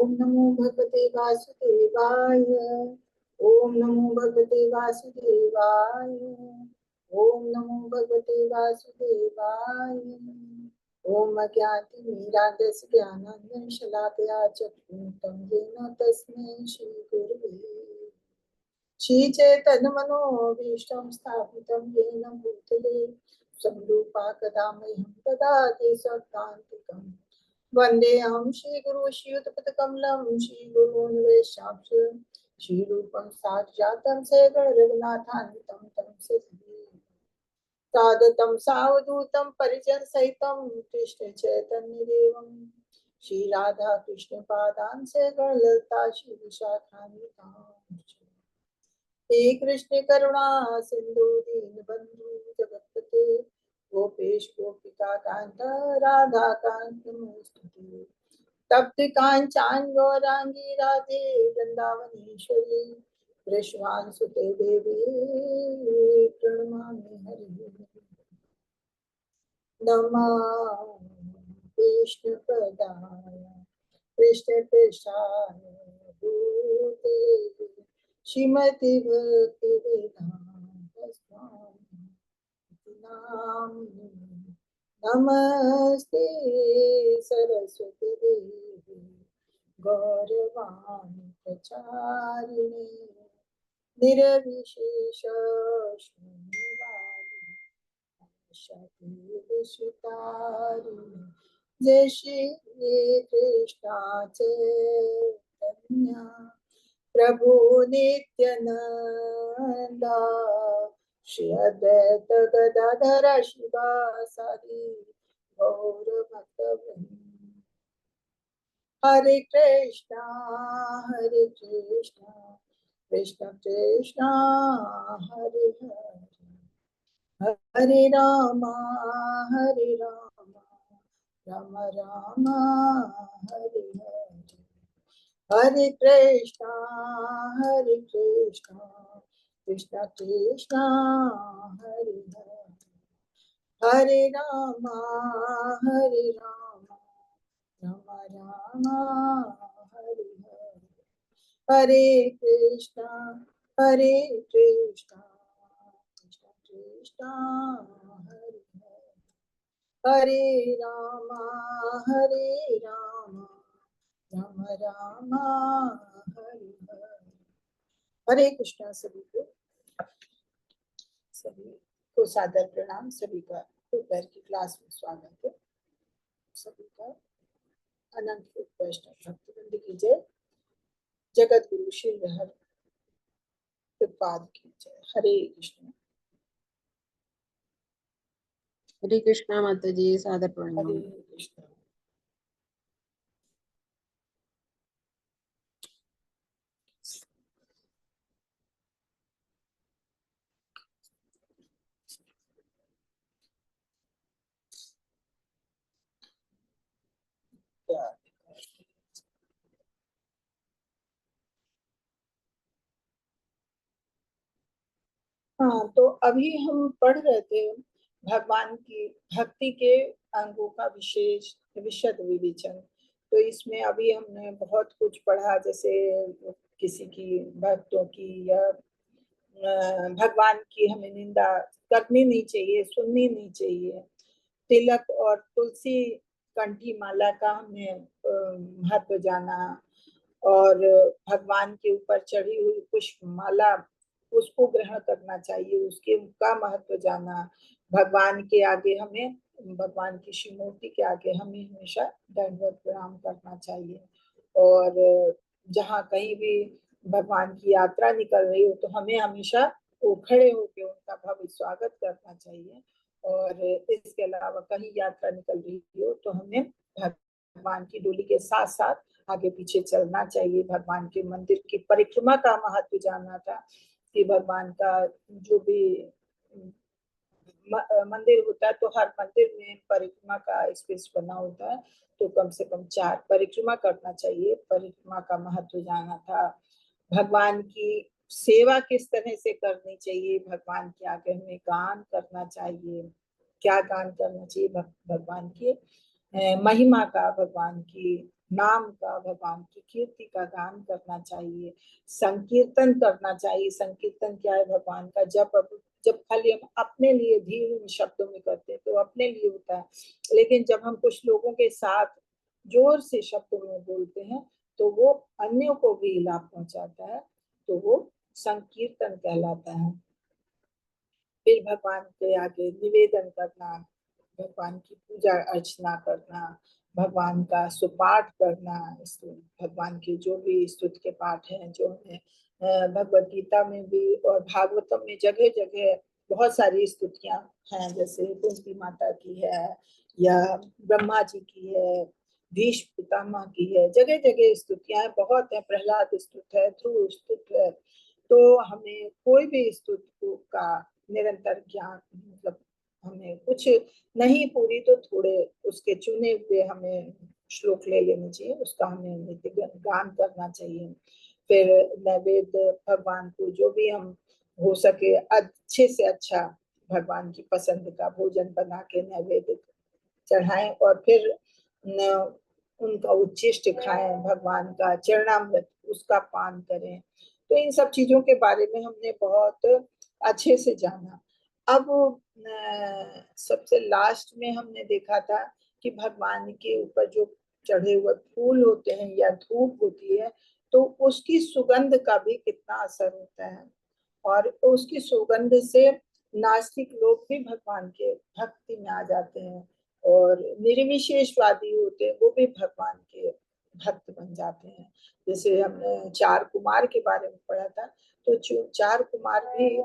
ओम नमो भगवते वासुदेवाय। ओम नमो भगवते वासुदेवाय। ओम नमो भगवते वासुदेवाय। ओम अज्ञानतिमिरान्धस्य ज्ञानाञ्जनं शलाकया चक्षुरुन्मिलितं येन तस्मै श्रीगुरवे श्रीचैतन्यमनोभीष्टं स्थापितं येन भूतले संरूपा कदा मह्यं ददाति स्वदान्तिकम् वन्देऽहं श्रीगुरु श्रीयुतपदकमलं श्रीगुरून्वेषांश श्रीरूपं साक्षातं रघुनाथान्वितं तं सादतं सावधूतं परिजनसहितं कृष्ण चैतन्यदेवं श्रीराधा कृष्ण पादान् ललिता श्रीविशाखान्वितां हे कृष्ण करुणा सिंधु दीनबंधु जगत्पते गोपेश गोपिका कांत राधा कांत नमोस्तुते तप्त कांचन गौरांगी राधे वृंदावनेश्वरी वृषभानुसुते देवी प्रणमामि हरि नमः विष्णुपदाय कृष्णपृष्ठाय भूते श्रीमति भक्ति वेदांत स्वामी नामिने नमस्ते सरस्वती देवी गौरवाणी प्रचारिणे निर्विशेष शून्यवादी शक्तिविषितारिणे जय श्री कृष्ण चैतन्य प्रभु नित्यानंदा श्री अद्वैत गदाधर शिवासादि गौर भक्तवृंद हरे कृष्णा कृष्ण कृष्ण हरे हरे हरे राम राम राम हरे हरे हरे कृष्णा कृष्ण कृष्ण हरे हरे हरे राम राम राम हरे हरे हरे कृष्णा कृष्ण कृष्ण हरे हरे हरे राम राम राम हरे हरे हरे कृष्णा। सभी को सादर प्रणाम। सभी का दोपहर की क्लास में स्वागत है। सभी का अनंत वैष्णव भक्तवृंद की जय। जगत गुरु श्री हरि प्रपाद की जय। हरे कृष्ण। हरे कृष्णा माता जी, सादर प्रणाम। हरे कृष्ण। हाँ, तो अभी हम पढ़ रहे थे भगवान की भक्ति के अंगों का विशेष विशद विवेचन। तो इसमें अभी हमने बहुत कुछ पढ़ा, जैसे किसी की भक्तों की या भगवान की हमें निंदा करनी नहीं चाहिए, सुननी नहीं चाहिए। तिलक और तुलसी कंठी माला का हमें महत्व जाना, और भगवान के ऊपर चढ़ी हुई पुष्प माला उसको ग्रहण करना चाहिए, उसके का महत्व जाना। भगवान के आगे हमें, भगवान की श्री मूर्ति के आगे हमें हमेशा दंडवत प्रणाम करना चाहिए। और जहाँ कहीं भी भगवान की यात्रा निकल रही हो तो हमें हमेशा वो खड़े होकर उनका भव्य स्वागत करना चाहिए। और इसके अलावा कहीं यात्रा निकल रही हो तो हमें भगवान की डोली के साथ साथ आगे पीछे चलना चाहिए। भगवान के मंदिर की परिक्रमा का महत्व जानना था कि भगवान का जो भी मंदिर होता है तो हर मंदिर में परिक्रमा का स्पेस बना होता है, तो कम से कम 4 परिक्रमा करना चाहिए। परिक्रमा का महत्व जाना था। भगवान की सेवा किस तरह से करनी चाहिए, भगवान के आगे हमें गान करना चाहिए। क्या गान करना चाहिए? भगवान की महिमा का, भगवान की नाम का, भगवान की कीर्ति का गान करना चाहिए, संकीर्तन करना चाहिए। संकीर्तन क्या है? भगवान का जब खाली हम अपने लिए धीरे शब्दों में करते हैं तो अपने लिए होता है, लेकिन जब हम कुछ लोगों के साथ जोर से शब्दों में बोलते हैं तो वो अन्यों को भी लाभ पहुंचाता है, तो वो संकीर्तन कहलाता है। फिर भगवान के आगे निवेदन करना, भगवान की पूजा अर्चना करना, भगवान का सुपाठ करना, भगवान की जो भी स्तुति के पाठ हैं, जो है भगवत गीता में भी और भागवतम में जगह जगह बहुत सारी स्तुतियां हैं, जैसे कुंती माता की है या ब्रह्मा जी की है, भीष्म पितामह की है, जगह जगह स्तुतियां बहुत है, प्रहलाद स्तुत है, ध्रुव स्तुत है। तो हमें कोई भी स्तुति का निरंतर ज्ञान, मतलब हमें कुछ नहीं पूरी तो थोड़े उसके चुने हुए हमें श्लोक ले लेने चाहिए, उसका हमें नित्य गान करना चाहिए। फिर नैवेद्य भगवान को जो भी हम हो सके अच्छे से अच्छा भगवान की पसंद का भोजन बना के नैवेद्य चढ़ाएं, और फिर उनका उच्चिष्ट खाएं, भगवान का चरणामृत उसका पान करें। तो इन सब चीजों के बारे में हमने बहुत अच्छे से जाना। अब सबसे लास्ट में हमने देखा था कि भगवान के ऊपर जो चढ़े हुए फूल होते हैं या धूप होती है, तो उसकी सुगंध का भी कितना असर होता है, और उसकी सुगंध से नास्तिक लोग भी भगवान के भक्ति में आ जाते हैं, और निर्विशेषवादी होते हैं वो भी भगवान के भक्त बन जाते हैं। जैसे हमने चार कुमार के बारे में पढ़ा था, तो चार कुमार भी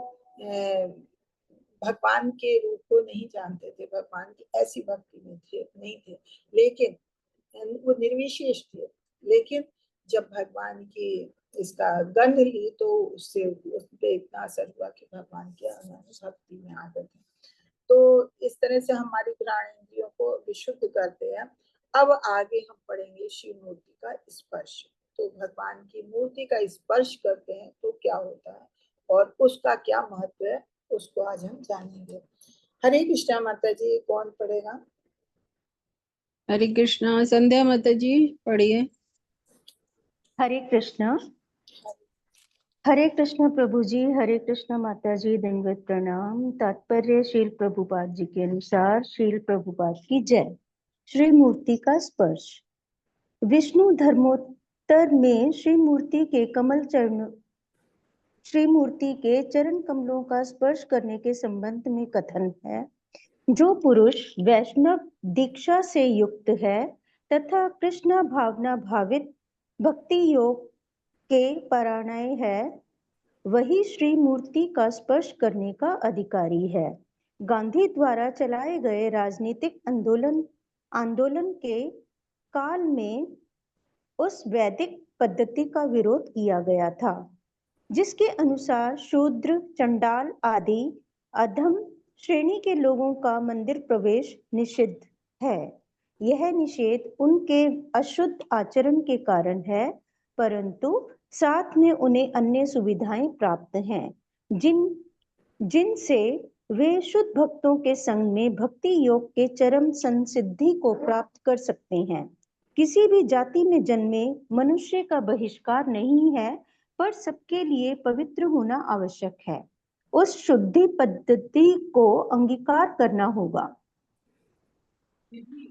भगवान के रूप को नहीं जानते थे, भगवान की ऐसी भक्ति में थे नहीं थे, लेकिन वो निर्विशेष थे। लेकिन जब भगवान की इसका गंध ली तो उससे उस पे इतना असर हुआ कि भगवान के भक्ति में आ गए थे। तो इस तरह से हमारी घ्राण इंद्रियों को विशुद्ध करते हैं। अब आगे हम पढ़ेंगे शिव मूर्ति का स्पर्श। तो भगवान की मूर्ति का स्पर्श करते हैं तो क्या होता है और उसका क्या महत्व है, उसको आज हम जानेंगे। हरे कृष्णा माता जी, कौन पढ़ेगा? हरे कृष्णा। संध्या माता जी पढ़िए। हरे कृष्णा। हरे कृष्णा प्रभु जी, हरे कृष्णा माता जी, दंडवत प्रणाम। तात्पर्य श्रील प्रभुपाद जी के अनुसार श्रील प्रभुपाद की जय। श्री मूर्ति का स्पर्श। विष्णु धर्मोत्तर में श्री मूर्ति के चरण कमलों का स्पर्श करने के संबंध में कथन है। जो पुरुष वैष्णव दीक्षा से युक्त है तथा कृष्ण भावना भावित भक्ति योग के परायण है, वही श्री मूर्ति का स्पर्श करने का अधिकारी है। गांधी द्वारा चलाए गए राजनीतिक आंदोलन के काल में उस वैदिक पद्धति का विरोध किया गया था, जिसके अनुसार शूद्र, चंडाल आदि अधम श्रेणी के लोगों का मंदिर प्रवेश निषिद्ध है। यह निषेध उनके अशुद्ध आचरण के कारण है, परंतु साथ में उन्हें अन्य सुविधाएं प्राप्त हैं, जिनसे वे शुद्ध भक्तों के संग में भक्ति योग के चरम संसिद्धि को प्राप्त कर सकते हैं। किसी भी जाति में जन्मे मनुष्य का बहिष्कार नहीं है, पर सबके लिए पवित्र होना आवश्यक है। उस शुद्धि पद्धति को अंगीकार करना होगा।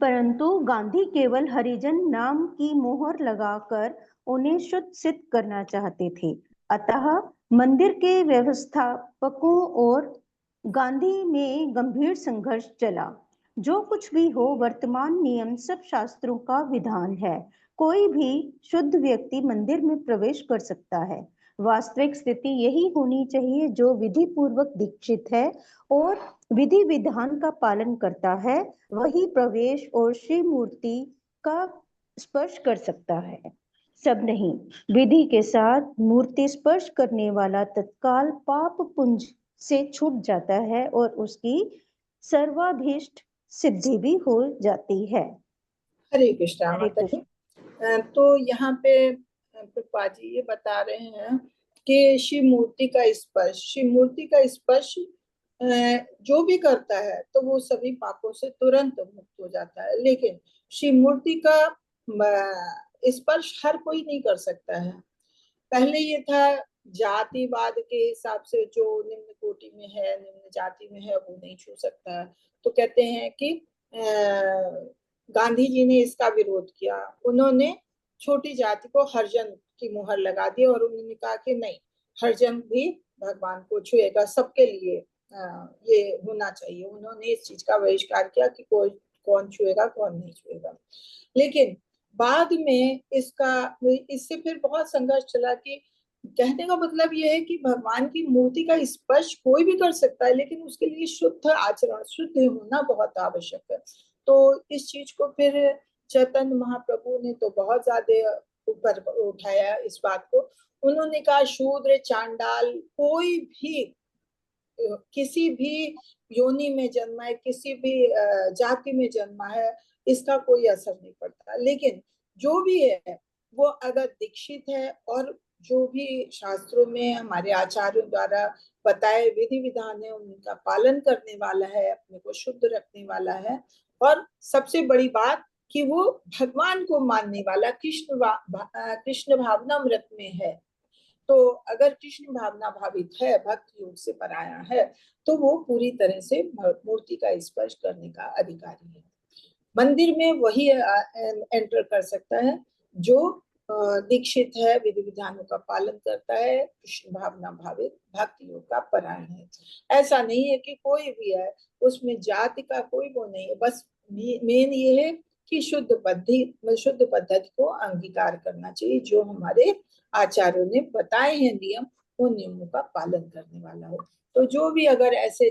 परंतु गांधी केवल हरिजन नाम की मोहर लगाकर उन्हें शुद्ध सिद्ध करना चाहते थे। अतः मंदिर के व्यवस्थापकों और गांधी में गंभीर संघर्ष चला। जो कुछ भी हो, वर्तमान नियम सब शास्त्रों का विधान है। कोई भी शुद्ध व्यक्ति मंदिर में प्रवेश कर सकता है। वास्तविक स्थिति यही होनी चाहिए। जो विधि पूर्वक दीक्षित है और विधि विधान का पालन करता है, वही प्रवेश और श्री मूर्ति का स्पर्श कर सकता है, सब नहीं। विधि के साथ मूर्ति स्पर्श करने वाला तत्काल पाप पुंज से छूट जाता है और उसकी सर्वाभीष्ट सिद्धि भी हो जाती है। हरे कृष्णा हरे माता जी। कृष्ण। तो यहाँ पे प्रभुपाद जी ये बता रहे हैं कि शिव मूर्ति का स्पर्श जो भी करता है तो वो सभी पापों से तुरंत मुक्त हो जाता है। लेकिन शिव मूर्ति का स्पर्श हर कोई नहीं कर सकता है। पहले ये था जातिवाद के हिसाब से जो निम्न कोटि में है, निम्न जाति में है, वो नहीं छू सकता है। तो कहते हैं कि गांधी जी ने इसका विरोध किया। उन्होंने छोटी जाति को हरिजन की मुहर लगा दी और उन्होंने कहा कि नहीं, हरिजन भी भगवान को छुएगा, सबके लिए ये होना चाहिए। उन्होंने इस चीज का बहिष्कार किया कि कोई कौन छुएगा कौन नहीं छुएगा। लेकिन बाद में इससे फिर बहुत संघर्ष चला कि कहने का मतलब यह है कि भगवान की मूर्ति का स्पर्श कोई भी कर सकता है, लेकिन उसके लिए शुद्ध आचरण, शुद्ध होना बहुत आवश्यक है। तो इस चीज को फिर चैतन्य महाप्रभु ने तो बहुत ज्यादा ऊपर उठाया इस बात को। उन्होंने कहा शूद्र चांडाल कोई भी किसी भी योनि में जन्मा है, किसी भी जाति में जन्मा है, इसका कोई असर नहीं पड़ता। लेकिन जो भी है वो अगर दीक्षित है और जो भी शास्त्रों में हमारे आचार्यों द्वारा बताए विधि विधान है उनका पालन करने वाला है, अपने को शुद्ध रखने वाला है, और सबसे बड़ी बात कि वो भगवान को मानने वाला, कृष्ण भावनामृत में है। तो अगर कृष्ण भावना भावित है, भक्त योग से पराया है, तो वो पूरी तरह से मूर्ति का स्पर्श करने का अधिकारी है। मंदिर में वही एंटर कर सकता है जो दीक्षित है, विधि विधानों का पालन करता है, कृष्ण भावना भावित भक्त योग का परायण है। ऐसा नहीं है कि कोई भी है, उसमें जाति का कोई वो नहीं है। बस मेन ये है कि शुद्ध पद्धति को अंगीकार करना चाहिए, जो हमारे आचार्यों ने बताए हैं नियम, उन नियमों का पालन करने वाला हो। तो जो भी अगर ऐसे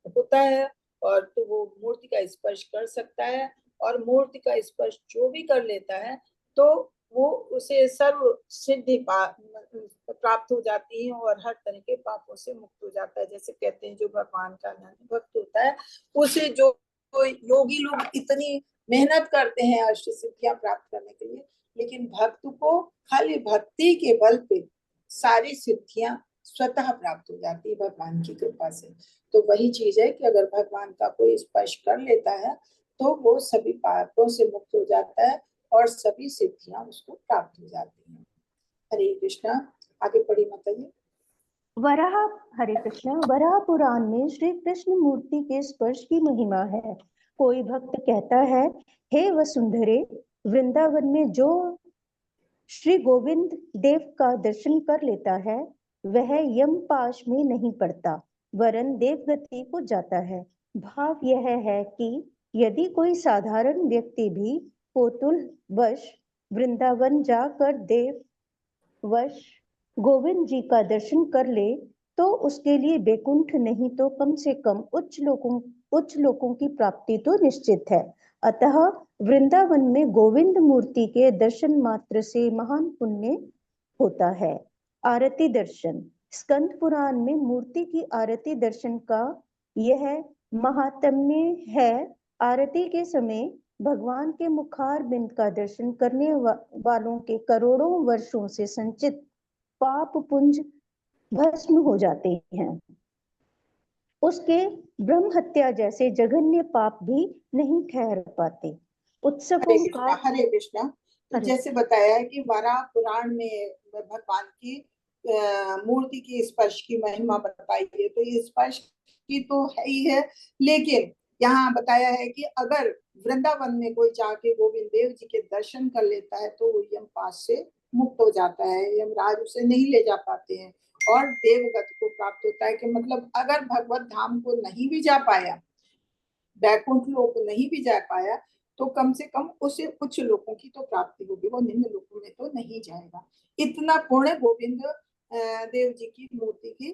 होता है और तो वो मूर्ति का स्पर्श कर सकता है, और मूर्ति का स्पर्श जो भी कर लेता है तो वो उसे सर्व सिद्धि प्राप्त हो जाती है और हर तरह के पापों से मुक्त हो जाता है। जैसे कहते हैं जो भगवान का अनन्य भक्त होता है, उसे जो योगी लोग इतनी मेहनत करते हैं अष्ट सिद्धियां प्राप्त करने के लिए, लेकिन भक्त को खाली भक्ति के बल पे सारी सिद्धियां स्वतः प्राप्त हो जाती है भगवान की कृपा से। तो वही चीज है कि अगर भगवान का कोई स्पर्श कर लेता है तो वो सभी पापों से मुक्त हो जाता है और सभी सिद्धियां उसको प्राप्त हो जाती हैं। हरे कृष्णा। आगे पढ़ी माताजी। वराह हरे कृष्ण। वराह पुराण में श्री कृष्ण मूर्ति के स्पर्श की महिमा है। कोई भक्त कहता है, हे वसुंधरे, वृंदावन में जो श्री गोविंद देव का दर्शन कर लेता है वह यम पाश में नहीं पड़ता, वरन देवगति को जाता है। भाव यह है कि यदि कोई साधारण व्यक्ति भी कोतुल वश वृंदावन जाकर देव वश गोविंद जी का दर्शन कर ले तो उसके लिए बैकुंठ नहीं तो कम से कम उच्च लोकों की प्राप्ति तो निश्चित है। अतः वृंदावन में गोविंद मूर्ति के दर्शन मात्र से महान पुण्य होता है। आरती दर्शन। स्कंद पुराण में मूर्ति की आरती दर्शन का यह महात्म्य है। आरती के समय भगवान के मुखार बिंद का दर्शन करने वालों के करोड़ों वर्षों से संचित पाप पुंज भस्म हो जाते हैं। उसके ब्रह्म हत्या जैसे जघन्य पाप भी नहीं ठहर पाते। उत्सवों का हरे कृष्णा। तो जैसे बताया है कि वराह पुराण में भगवान की मूर्ति की स्पर्श की महिमा बताई है, तो ये स्पर्श की तो है ही है, लेकिन यहाँ बताया है कि अगर वृंदावन में कोई जाके गोविंद देव जी के दर्शन कर लेता है तो वो यम पाश से मुक्त हो जाता है, यमराज उसे नहीं ले जा पाते हैं और देवगत को प्राप्त होता है। कि मतलब अगर भगवत धाम को नहीं भी जा पाया, वैकुंठ लोक नहीं भी जा पाया, तो कम से कम उसे उच्च लोकों की तो प्राप्ति होगी, वो निम्न लोकों में तो नहीं जाएगा। इतना पुण्य गोविंद देव जी की मूर्ति की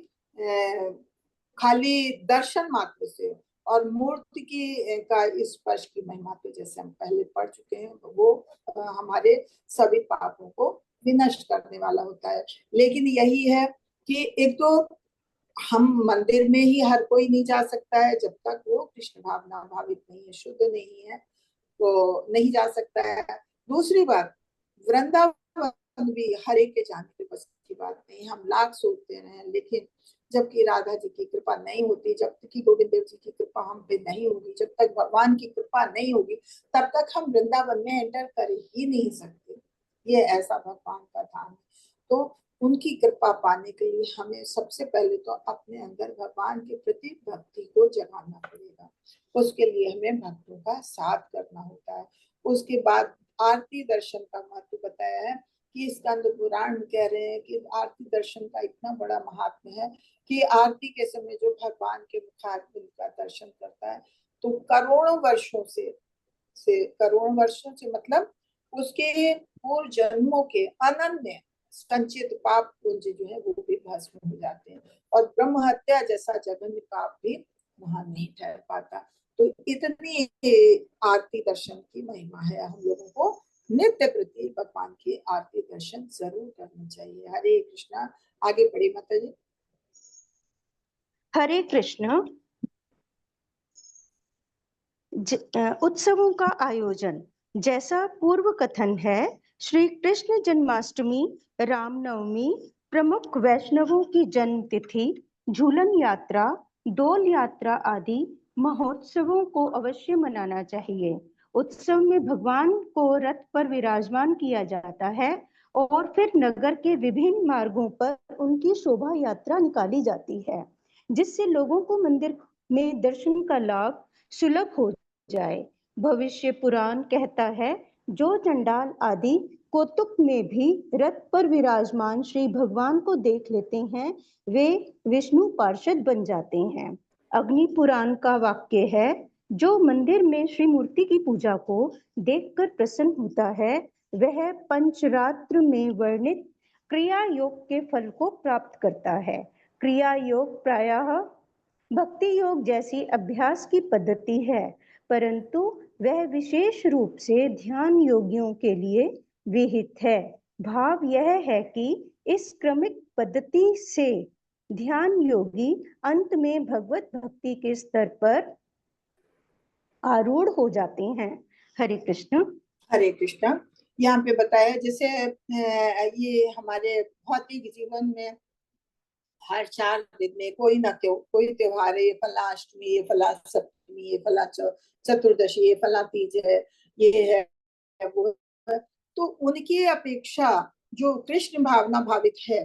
खाली दर्शन मात्र से और मूर्ति की का स्पर्श की महिमा तो जैसे हम पहले पढ़ चुके हैं, वो हमारे सभी पापों को विनष्ट करने वाला होता है। लेकिन यही है कि एक तो हम मंदिर में ही हर कोई नहीं जा सकता है, जब तक वो कृष्ण भावना भावित नहीं है, शुद्ध नहीं है, तो नहीं जा सकता है। दूसरी बात, वृंदावन भी हर एक के जाने के बस की बात नहीं। हम लाख सोचते रहे, लेकिन जबकि राधा जी की कृपा नहीं होती, जब तक कि गोविंद देव जी की कृपा हम पे नहीं होगी, जब तक भगवान की कृपा नहीं होगी, तब तक हम वृंदावन में एंटर कर ही नहीं सकते। ये ऐसा भगवान का धाम है। तो उनकी कृपा पाने के लिए हमें सबसे पहले तो अपने अंदर भगवान के प्रति भक्ति को जगाना पड़ेगा। उसके लिए हमें भक्तों का साथ करना होता है। उसके बाद आरती दर्शन का महत्व बताया है कि स्कंद पुराण कह रहे हैं कि आरती दर्शन का इतना बड़ा महात्म्य है कि आरती के समय जो भगवान के मुखारबिंद का दर्शन करता है तो करोड़ों वर्षों से करोड़ों वर्षों से मतलब उसके पूर्व जन्मों के अनन्य संचित पाप पुंज जो है वो भी भस्म हो जाते हैं और ब्रह्म हत्या जैसा जघन्य पाप भी वहां नहीं ठहर पाता। तो इतनी आरती दर्शन की महिमा है। हम लोगों को नित्य प्रति भगवान की आरती दर्शन जरूर करना चाहिए। हरे कृष्णा। आगे बढ़ी माता जी। हरे कृष्ण। उत्सवों का आयोजन जैसा पूर्व कथन है, श्री कृष्ण जन्माष्टमी, रामनवमी, प्रमुख वैष्णवों की जन्म तिथि, झूलन यात्रा, डोल यात्रा आदि महोत्सवों को अवश्य मनाना चाहिए। उत्सव में भगवान को रथ पर विराजमान किया जाता है और फिर नगर के विभिन्न मार्गों पर उनकी शोभा यात्रा निकाली जाती है, जिससे लोगों को मंदिर में दर्शन का लाभ सुलभ हो जाए। भविष्य पुराण कहता है, जो चंडाल आदि कौतुक में भी रथ पर विराजमान श्री भगवान को देख लेते हैं, वे विष्णु पार्षद बन जाते हैं। अग्नि पुराण का वाक्य है, जो मंदिर में श्री मूर्ति की पूजा को देखकर प्रसन्न होता है, वह पंचरात्र में वर्णित क्रिया योग के फल को प्राप्त करता है। क्रिया योग प्रायः भक्ति योग जैसी अभ्यास की पद्धति है, परंतु वह विशेष रूप से ध्यान योगियों के लिए विहित है। भाव यह है कि इस क्रमिक पद्धति से ध्यान योगी अंत में भगवत भक्ति के स्तर पर आरूढ़ हो जाते हैं। हरे कृष्ण। हरे कृष्णा। यहाँ पे बताया जैसे ये हमारे भौतिक जीवन में हर 4 दिन में कोई ना कोई त्योहार है, ये फला अष्टमी, ये फला सप्तमी, ये फला चतुर्दशी, ये फला तीज है, ये है वो है। तो उनकी अपेक्षा जो कृष्ण भावना भावित है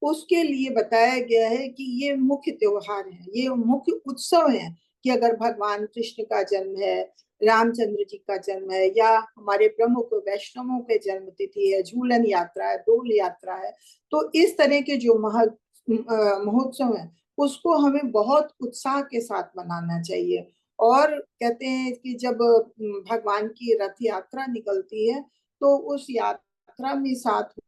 उसके लिए बताया गया है कि ये मुख्य त्योहार है, ये मुख्य उत्सव है कि अगर भगवान कृष्ण का जन्म है, रामचंद्र जी का जन्म है, या हमारे प्रमुख वैष्णवों के जन्म तिथि है, झूलन यात्रा है, डोल यात्रा है, तो इस तरह के जो महोत्सव है उसको हमें बहुत उत्साह के साथ मनाना चाहिए। और कहते हैं कि जब भगवान की रथ यात्रा निकलती है तो उस यात्रा में साथ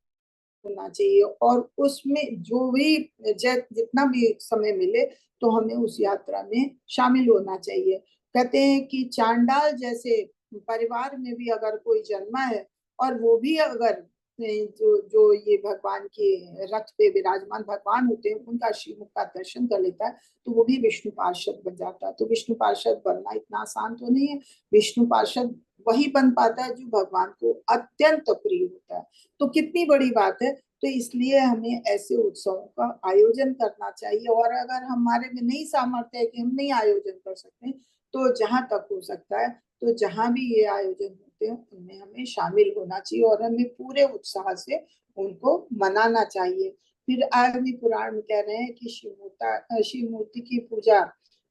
होना चाहिए और उसमें जो भी जितना भी समय मिले तो हमें उस यात्रा में शामिल होना चाहिए। कहते हैं कि चांडाल जैसे परिवार में भी अगर कोई जन्मा है और वो भी अगर जो जो ये भगवान के रथ पे विराजमान भगवान होते हैं उनका श्रीमुख का दर्शन कर लेता है तो वो भी विष्णु पार्षद बन जाता है। तो विष्णु पार्षद बनना इतना आसान तो नहीं है। विष्णु पार्षद वही बन पाता है जो भगवान को अत्यंत प्रिय होता है। तो कितनी बड़ी बात है। तो इसलिए हमें ऐसे उत्सवों का आयोजन करना चाहिए और अगर हमारे में नहीं सामर्थ्य है कि हम नहीं आयोजन कर सकते तो जहां तक हो सकता है तो जहां भी ये आयोजन होते हैं उनमें हमें शामिल होना चाहिए और हमें पूरे उत्साह से उनको मनाना चाहिए। फिर अग्नि पुराण में कह रहे हैं कि शिव मूर्ति की पूजा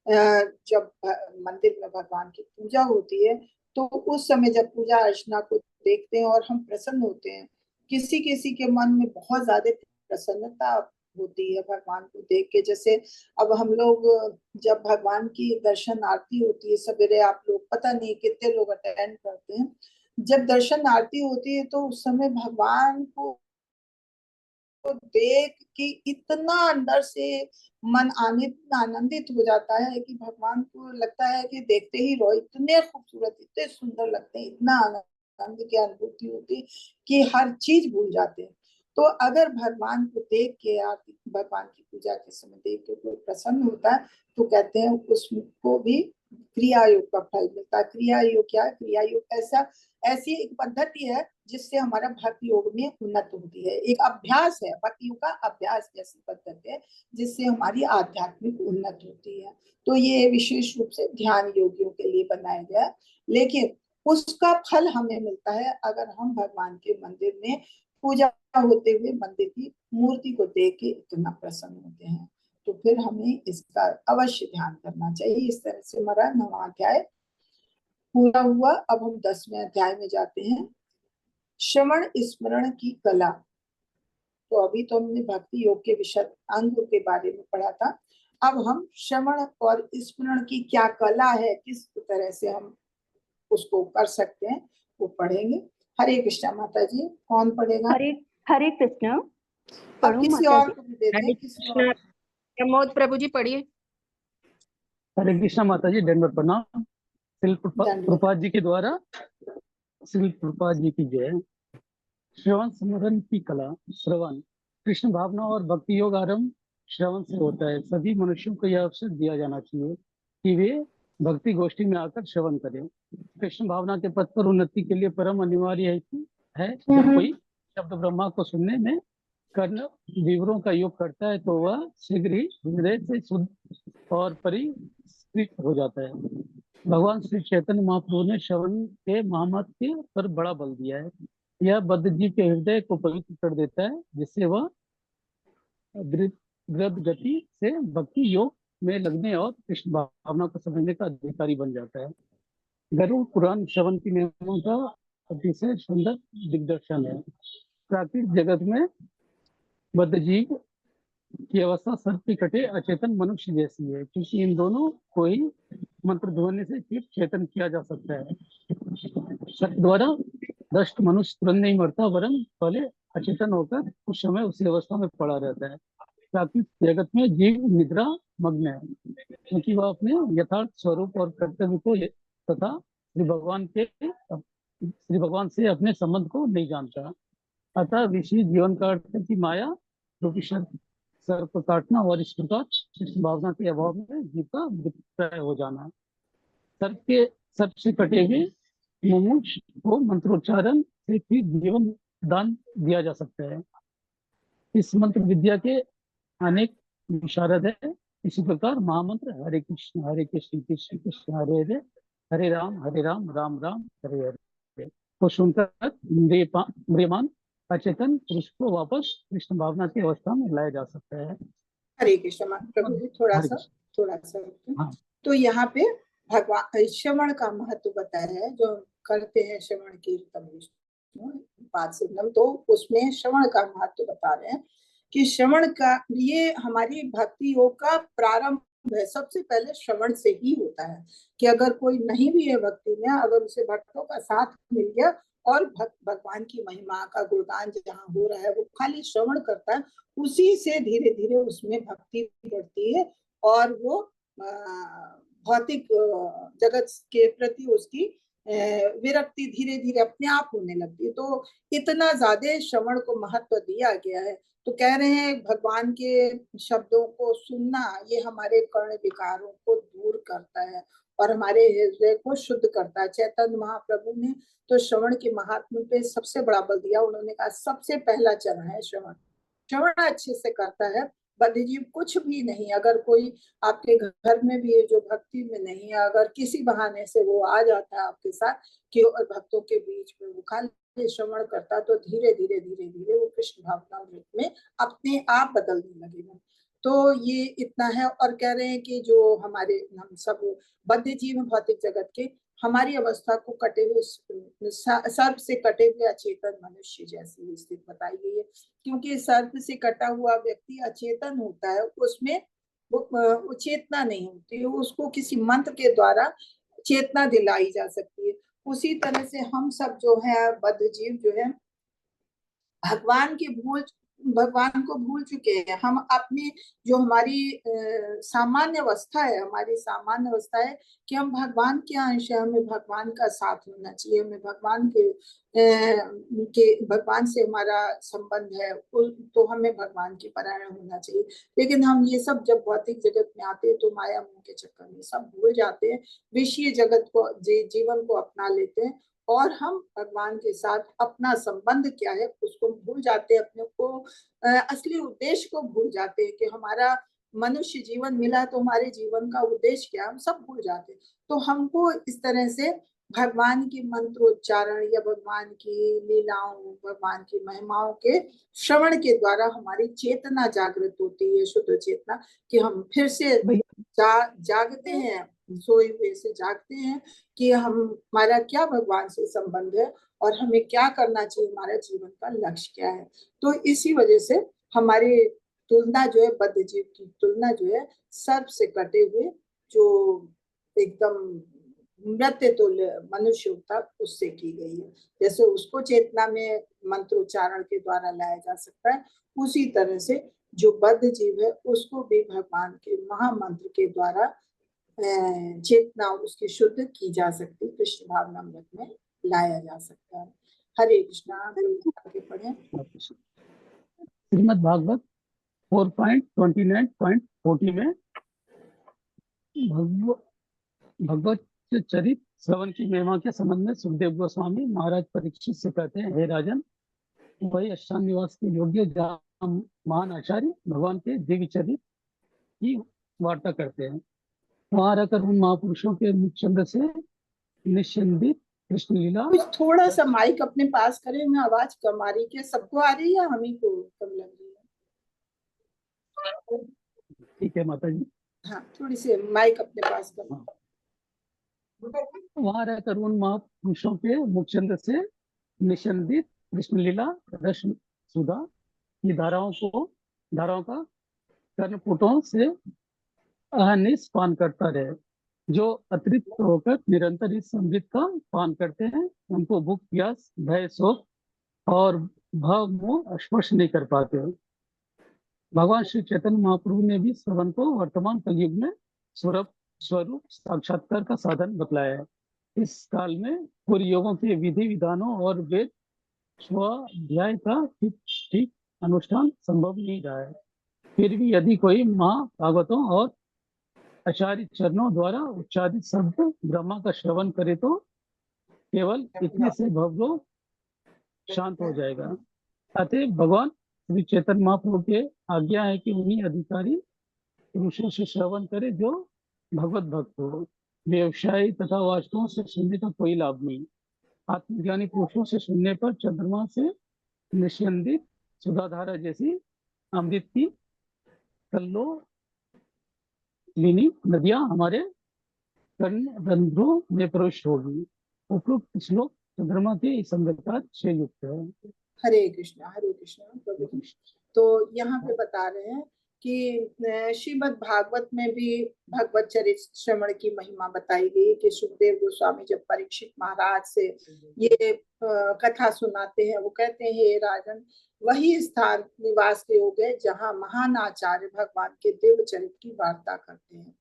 जब मंदिर में भगवान की पूजा होती है तो उस समय जब पूजा अर्चना को देखते हैं और हम प्रसन्न होते हैं, किसी किसी के मन में बहुत ज्यादा प्रसन्नता होती है भगवान को देख के। जैसे अब हम लोग जब भगवान की दर्शन आरती होती है सवेरे, आप लोग पता नहीं कितने लोग अटेंड करते हैं, जब दर्शन आरती होती है तो उस समय भगवान को देख के इतना अंदर से मन आनंदित हो जाता है कि भगवान को लगता है कि देखते ही रहो, इतने खूबसूरत, इतने सुंदर लगते हैं, इतना आनंद की अनुभूति होती कि हर चीज भूल जाते हैं। तो अगर भगवान को देख के आरती भगवान की पूजा के समय देख के कोई प्रसन्न होता है तो कहते हैं उसको भी क्रिया योग का फल मिलता है। क्रिया योग क्या है? क्रिया योग ऐसी एक पद्धति है जिससे हमारा भक्ति योग में उन्नत होती है। एक अभ्यास है, भक्ति योग का अभ्यास जैसी पद्धति है जिससे हमारी आध्यात्मिक उन्नत होती है। तो ये विशेष रूप से ध्यान योगियों के लिए बनाया गया। लेकिन उसका फल हमें मिलता है अगर हम भगवान के मंदिर में पूजा होते हुए मंदिर की मूर्ति को देख के इतना प्रसन्न होते हैं। तो फिर हमें इसका अवश्य ध्यान करना चाहिए। इस तरह से हमारा 9वां अध्याय पूरा हुआ। अब हम 10वें अध्याय में जाते हैं, श्रवण स्मरण की कला। तो अभी तो हमने भक्ति योग के विषय अंग के बारे में पढ़ा था। अब हम श्रवण और स्मरण की क्या कला है, किस तरह से हम उसको कर सकते हैं, वो पढ़ेंगे। हरे कृष्णा माता जी। कौन पढ़ेगा? हरे हरे कृष्ण। अब पढ़ूं किसी माता और जी? को भी देते हरे हैं, किसी कृष्णा। और। प्रमोद प्रभु जी पढ़िए। हरे कृष्णा माता जी, दंडवत प्रणाम। श्रील दंडवत। प्रभुपाद जी के द्वारा, श्रील प्रभुपाद जी की जय। श्रवण स्मरण की कला। श्रवण कृष्ण भावना और भक्ति योग आरंभ श्रवण से होता है। सभी मनुष्यों को यह अवसर दिया जाना चाहिए कि वे भक्ति गोष्ठी में आकर श्रवण करें। कृष्ण भावना के पथ पर उन्नति के लिए परम अनिवार्य है जब कोई शब्द ब्रह्मा को सुनने में कर्ण विवरों का योग करता है तो वह शीघ्र ही हृदय से शुद्ध और परिष्कृत हो जाता है। भगवान श्री चैतन्य महाप्रभु ने श्रवण के महात्म्य पर बड़ा बल दिया है। यह बद्ध जीव के हृदय को पवित्र कर देता है, जिससे वह द्रुत गति से भक्ति योग में लगने और कृष्ण भावना को समझने का अधिकारी बन जाता है। गरुड़ पुराण श्रवण की नियमों का अतिशय सुंदर दिग्दर्शन है। प्राकृतिक जगत में बद्ध जीव की अवस्था सर्प के कटे अचेतन मनुष्य जैसी है, क्योंकि इन दोनों को ही मंत्र ध्वनि से फिर चेतन किया जा सकता है। सर्प द्वारा दष्ट मनुष्य तुरंत नहीं मरता, वरन पहले अचेतन होकर कुछ समय उसी अवस्था में पड़ा रहता है। प्राकृतिक जगत में जीव निद्रा मग्न है, क्योंकि वह अपने यथार्थ स्वरूप और कर्तव्य को तथा श्री भगवान से अपने संबंध को नहीं जानता। अतः विशेष जीवन का अर्थ है कि माया रूपी सर्प काटना और इस प्रकार कृष्ण भावना के अभाव में जीव का विप्रय हो जाना। सर्प से कटे हुए मुमुक्ष को मंत्रोच्चारण से फिर जीवन दान दिया जा सकता है। इस मंत्र विद्या के अनेक विशारद है। इसी प्रकार महामंत्र हरे कृष्ण कृष्ण कृष्ण हरे हरे, हरे राम राम राम हरे हरे को सुनकर म्रियमान अचेतन पुरुष को वापस कृष्ण भावना की अवस्था में लाया जा सकता है। हरे कृष्ण प्रभु जी। थोड़ा सा हाँ। तो यहाँ पे भगवान श्रवण का महत्व बताया है। जो करते हैं श्रवण कीर्तन पाद सिद्धम, तो उसमें श्रवण का महत्व बता रहे हैं कि श्रवण का ये हमारी भक्ति योग का प्रारंभ है। सबसे पहले श्रवण से ही होता है कि अगर कोई नहीं भी है भक्ति में, अगर उसे भक्तों का साथ मिल गया और भगवान की महिमा का गुणगान जहाँ हो रहा है वो खाली श्रवण करता है, उसी से धीरे धीरे उसमें भक्ति बढ़ती है और वो भौतिक जगत के प्रति उसकी विरक्ति धीरे धीरे अपने आप होने लगती है। तो इतना ज्यादा श्रवण को महत्व दिया गया है। तो कह रहे हैं भगवान के शब्दों को सुनना ये हमारे कर्ण विकारों को दूर करता है और हमारे हृदय को शुद्ध करता है। चैतन्य महाप्रभु ने तो श्रवण के महात्म्य पे सबसे बड़ा बल दिया। उन्होंने कहा सबसे पहला चरण है श्रवण। श्रवण अच्छे से करता है बद्धजीव कुछ भी नहीं। अगर कोई आपके घर में भी है जो भक्ति में नहीं है, अगर किसी बहाने से वो आ जाता है आपके साथ कि भक्तों के बीच में वो खाली श्रवण करता, तो धीरे धीरे धीरे धीरे वो कृष्ण भावनामृत में अपने आप बदलने लगेगा। तो ये इतना है। और कह रहे हैं कि जो हमारे हम सब बद्ध जीव भौतिक जगत के, हमारी अवस्था को कटे हुए सर्प से कटे हुए अचेतन मनुष्य जैसी स्थिति बताई गई है। क्योंकि सर्प से कटा हुआ व्यक्ति अचेतन होता है, उसमें वो चेतना नहीं होती है, उसको किसी मंत्र के द्वारा चेतना दिलाई जा सकती है। उसी तरह से हम सब जो है बद्ध जीव जो है भगवान को भूल चुके हैं। हम अपनी जो हमारी सामान्य अवस्था है, हमारी सामान्य अवस्था है कि हम भगवान के अंश है, हमें भगवान का साथ होना चाहिए, हमें भगवान से हमारा संबंध है, तो हमें भगवान के परायण होना चाहिए। लेकिन हम ये सब जब भौतिक जगत में आते हैं तो माया मोह के चक्कर में सब भूल जाते हैं, विषय जगत को जीवन को अपना लेते हैं और हम भगवान के साथ अपना संबंध क्या है उसको भूल जाते हैं, अपने को असली उद्देश्य को भूल जाते हैं कि हमारा मनुष्य जीवन मिला तो हमारे जीवन का उद्देश्य क्या, हम सब भूल जाते हैं। तो हमको इस तरह से भगवान की मंत्रोच्चारण या भगवान की लीलाओं, भगवान की महिमाओं के श्रवण के द्वारा हमारी चेतना जागृत होती है, शुद्ध चेतना, कि हम फिर से जागते हैं, सोए हुए से जागते हैं कि हमारा क्या भगवान से संबंध है और हमें क्या करना चाहिए, हमारा जीवन का लक्ष्य क्या है। तो इसी वजह से हमारी तुलना जो है, बद्ध जीव की तुलना जो है सर्प से कटे हुए जो एकदम मृत्य तुल्य मनुष्य होता उससे की गई है। जैसे उसको चेतना में मंत्रोच्चारण के द्वारा लाया जा सकता है, उसी तरह से जो बद्ध जीव है उसको भी भगवान के महामंत्र के द्वारा चेतना उसकी शुद्ध की जा सकती, कृष्ण भावनामृत में लाया जा सकता है। हरे कृष्णा। आगे पढ़े। श्रीमद् भागवत 4.29.40 में भगवत चरित श्रवण की महिमा के संबंध में सुखदेव गोस्वामी महाराज परीक्षित से कहते हैं, हे राजन, वही अष्टांग निवास के योग्य जहाँ महान आचार्य भगवान के दिव्य चरित की वार्ता करते हैं, वहां रहकर उन महापुरुषों के मुखचंद से निश्चिंदित कृष्ण लीला। कुछ थोड़ा सा माइक अपने पास करें, मैं आवाज कम आ रही, क्या सबको आ रही है, हम ही को कम लग रही है? ठीक है माता जी। हाँ, थोड़ी सी माइक अपने पास करें। वहां रहकर उन महापुरुषों के मुखचंद से निश्चिंदित कृष्ण लीला रस सुधा की धाराओं का कर्णपुटों से अहर्निश पान करता रहे। जो अतृप्त होकर निरंतर इस अमृत का पान करते हैं, उनको भूख प्यास भय शोक और भाव मोह स्पर्श नहीं कर पाते। भगवान श्री चैतन्य महाप्रभु ने भी श्रवण को वर्तमान कलयुग में स्वरूप साक्षात्कार का साधन बतलाया है। इस काल में पूर्व योगों के विधि विधानों और वेद स्वाध्याय का ठीक अनुष्ठान संभव नहीं रहा है। फिर भी यदि कोई महाभागवतों और आचार्य चरणों द्वारा उच्चारित शब्द ब्रह्मा का श्रवण करे तो केवल इतने से भवरोग शांत हो जाएगा। अतः भगवान श्री चैतन्य महाप्रभु के आज्ञा है कि उन्हीं अधिकारी पुरुषों से श्रवण करे जो भगवत भक्त हो। व्यवसायी तथा वास्तवों से सुनने का कोई लाभ नहीं। आत्मज्ञानी पुरुषों से सुनने पर चंद्रमा से निस्यंदित सुधाधारा जैसी अमृत की कल्लो लीनी नदियां हमारे रंध्रों में प्रवेश होगी। उपरोक्त श्लोक चंद्रमा के इस अंधकार से युक्त है। हरे कृष्णा प्रभु जी। तो यहाँ पे बता रहे हैं कि श्रीमद् भागवत में भी भगवत चरित श्रवण की महिमा बताई गई कि सुखदेव गोस्वामी जब परीक्षित महाराज से ये कथा सुनाते हैं, वो कहते हैं, हे राजन, वही स्थान निवास के योग्य है जहाँ महान आचार्य भगवान के दिव्य चरित की वार्ता करते हैं।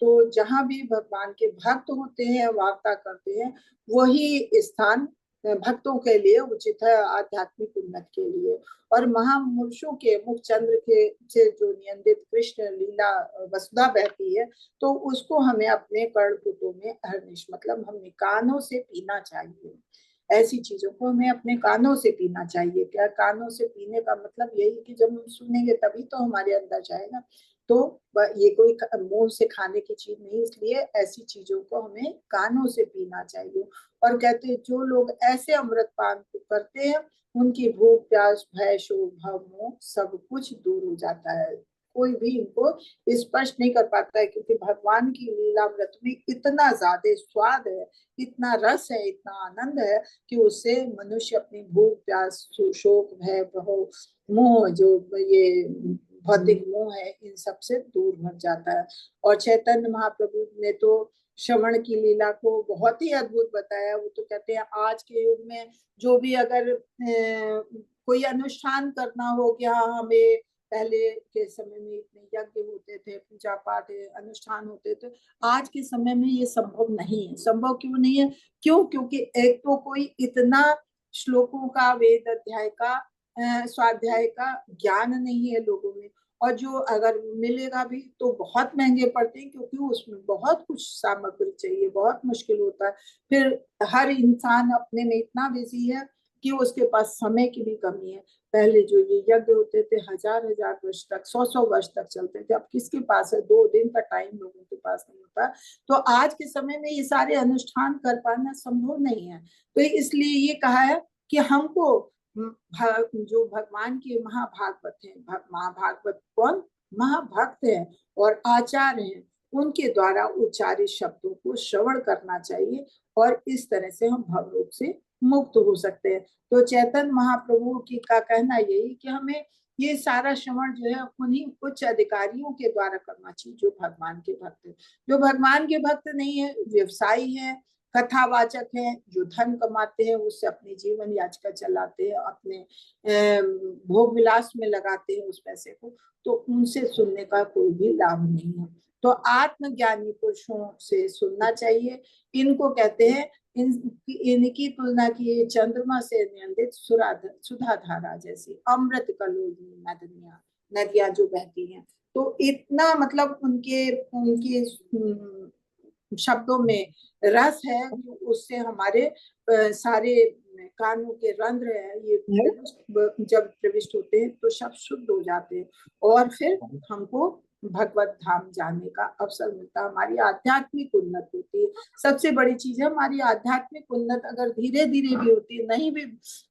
तो जहाँ भी भगवान के भक्त होते हैं, वार्ता करते हैं, वही स्थान भक्तों के लिए उचित है, आध्यात्मिक उन्नति के लिए। और महापुरुषों के मुख चंद्र के से जो नियंत्रित कृष्ण लीला वसुधा बहती है, तो उसको हमें अपने कर्णपुटों में अहर्निश, मतलब हमें कानों से पीना चाहिए। ऐसी चीजों को हमें अपने कानों से पीना चाहिए। क्या कानों से पीने का मतलब यही कि जब हम सुनेंगे तभी तो हमारे अंदर जाएगा। तो ये कोई मुंह से खाने की चीज नहीं, इसलिए ऐसी चीजों को हमें कानों से पीना चाहिए। और कहते हैं जो लोग ऐसे अमृत पान करते हैं, उनकी भूख प्यास भय शोक भाव मोह सब कुछ दूर हो जाता है। कोई भी इनको स्पर्श नहीं कर पाता है, क्योंकि भगवान की लीलामृत में इतना ज्यादा स्वाद है, इतना रस है, इतना आनंद है कि उससे मनुष्य अपनी भूख प्यास शोक भय मोह, जो ये भौतिक मोह है, इन सब से दूर भट जाता है। और चैतन्य महाप्रभु ने तो श्रवण की लीला को बहुत ही अद्भुत बताया। वो तो कहते हैं आज के युग में जो भी अगर कोई अनुष्ठान करना हो कि हाँ, हमें पहले के समय में इतने यज्ञ होते थे, पूजा पाठ अनुष्ठान होते थे, आज के समय में ये संभव नहीं है। संभव क्यों नहीं है? क्योंकि एक तो कोई इतना श्लोकों का, वेद अध्याय का, स्वाध्याय का ज्ञान नहीं है लोगों में, और जो अगर मिलेगा भी तो बहुत महंगे पड़ते हैं, क्योंकि उसमें बहुत कुछ सामग्री चाहिए, बहुत मुश्किल होता है। फिर हर इंसान अपने में इतना बिजी है कि उसके पास समय की भी कमी है। पहले जो ये यज्ञ होते थे 1000 वर्ष तक, 100 वर्ष तक चलते थे, अब किसके पास है, 2 दिन का टाइम लोगों के पास नहीं होता। तो आज के समय में ये सारे अनुष्ठान कर पाना संभव नहीं है। तो इसलिए ये कहा है कि हमको जो भगवान के महाभागवत हैं, महाभागवत कौन, महाभक्त हैं और आचार्य हैं, उनके द्वारा उच्चारित शब्दों को श्रवण करना चाहिए और इस तरह से हम भवरोग से मुक्त हो सकते हैं। तो चैतन्य महाप्रभु की का कहना यही कि हमें ये सारा श्रवण जो है उन्हीं उच्च अधिकारियों के द्वारा करना चाहिए जो भगवान के भक्त है। जो भगवान के भक्त नहीं है, व्यवसायी है, कथावाचक हैं, जो धन कमाते हैं उससे अपनी जीवन याचिका चलाते हैं, अपने भोग विलास में लगाते हैं उस पैसे को, तो उनसे सुनने का कोई भी लाभ नहीं है। तो आत्मज्ञानी पुरुषों से सुनना चाहिए। इनको कहते हैं इनकी तुलना की चंद्रमा से नियंत्रित सुधाधारा जैसी अमृत कलोनी नदियां जो बहती हैं। तो इतना मतलब उनके शब्दों में रस है कि उससे हमारे सारे कानों के रंध्र है ये जब प्रविष्ट होते हैं तो सब शुद्ध हो जाते हैं और फिर हमको भगवत धाम जाने का अवसर मिलता है। हमारी आध्यात्मिक उन्नत होती है। सबसे बड़ी चीज है हमारी आध्यात्मिक उन्नत। अगर धीरे धीरे भी होती है, नहीं भी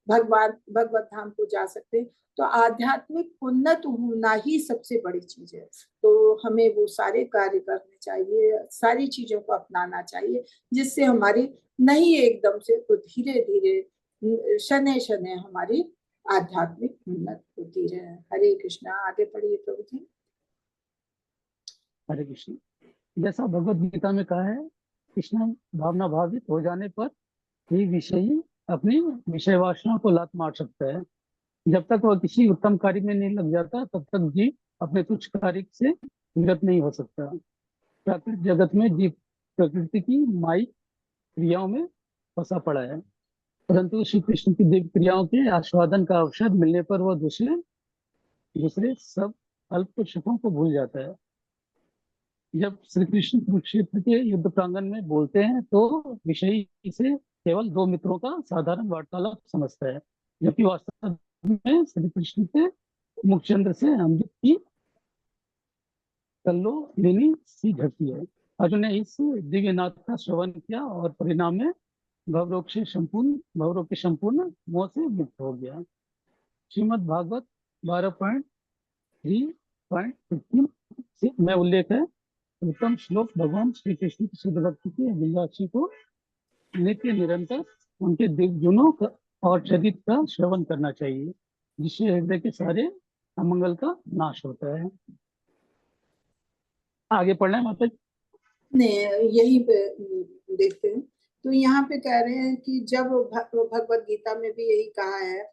भगवत धाम को जा सकते, तो आध्यात्मिक उन्नत होना ही सबसे बड़ी चीज है। तो हमें वो सारे कार्य करने चाहिए, सारी चीजों को अपनाना चाहिए, जिससे हमारी नहीं एकदम से तो धीरे धीरे शनै शनै हमारी आध्यात्मिक उन्नत होती रहे। हरे कृष्णा। आगे पढ़िए प्रभु जी। हरे कृष्ण। जैसा भगवत गीता में कहा है, कृष्ण भावना भावित हो जाने पर ही विषयी अपनी विषय वासना को लात मार सकता है। जब तक वह किसी उत्तम कार्य में नहीं लग जाता तब तक जीव अपने तुच्छ कार्य से विरत नहीं हो सकता। प्राकृतिक जगत में जीव प्रकृति की माई क्रियाओं में फंसा पड़ा है, परंतु श्री कृष्ण की दिव्य क्रियाओं के आस्वादन का अवसर मिलने पर वह दूसरे सब अल्प सुखों को भूल जाता है। जब श्री कृष्ण कुरुक्षेत्र के युद्ध प्रांगण में बोलते हैं तो विषयी इसे केवल 2 मित्रों का साधारण वार्तालाप समझता है, जबकि वास्तव में श्री कृष्ण के मुखचंद्र से अमृत की कल्लोलिनी सी झड़ती है। अर्जुन ने इस दिव्य नाथ का श्रवण किया और परिणाम में भवरोग के संपूर्ण मोह से मुक्त हो गया। श्रीमद् भागवत 12.3.15 से में उल्लेख है, उत्तम श्लोक भगवान श्री कृष्ण की शुद्ध भक्ति की अभिलाषी को नित्य निरंतर उनके दिव्य गुणों और चरित्र का श्रवण करना चाहिए, जिससे हृदय के सारे अमंगल का नाश होता है। आगे पढ़ना है माता जी? नहीं, यही पे देखते हैं। तो यहाँ पे कह रहे हैं कि जब भगवत गीता में भी यही कहा है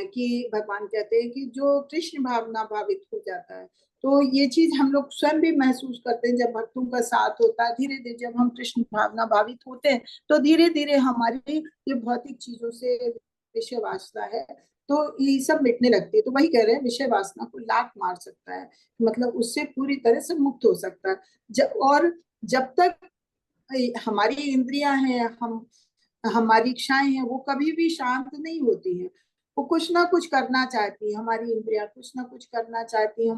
कि भगवान कहते हैं कि जो कृष्ण भावना भावित हो जाता है, तो ये चीज हम लोग स्वयं भी महसूस करते हैं जब भक्तों का साथ होता है। धीरे धीरे जब हम कृष्ण भावना भावित होते हैं तो धीरे धीरे हमारी ये भौतिक चीजों से विषय वासना है तो ये सब मिटने लगती है। तो वही कह रहे हैं विषय वासना को लात मार सकता है, मतलब उससे पूरी तरह से मुक्त हो सकता है। और जब तक हमारी इंद्रियां हैं, हमारी इच्छाएं हैं, वो कभी भी शांत नहीं होती है। वो कुछ ना कुछ करना चाहती है, हमारी इंद्रियां कुछ ना कुछ करना चाहती है,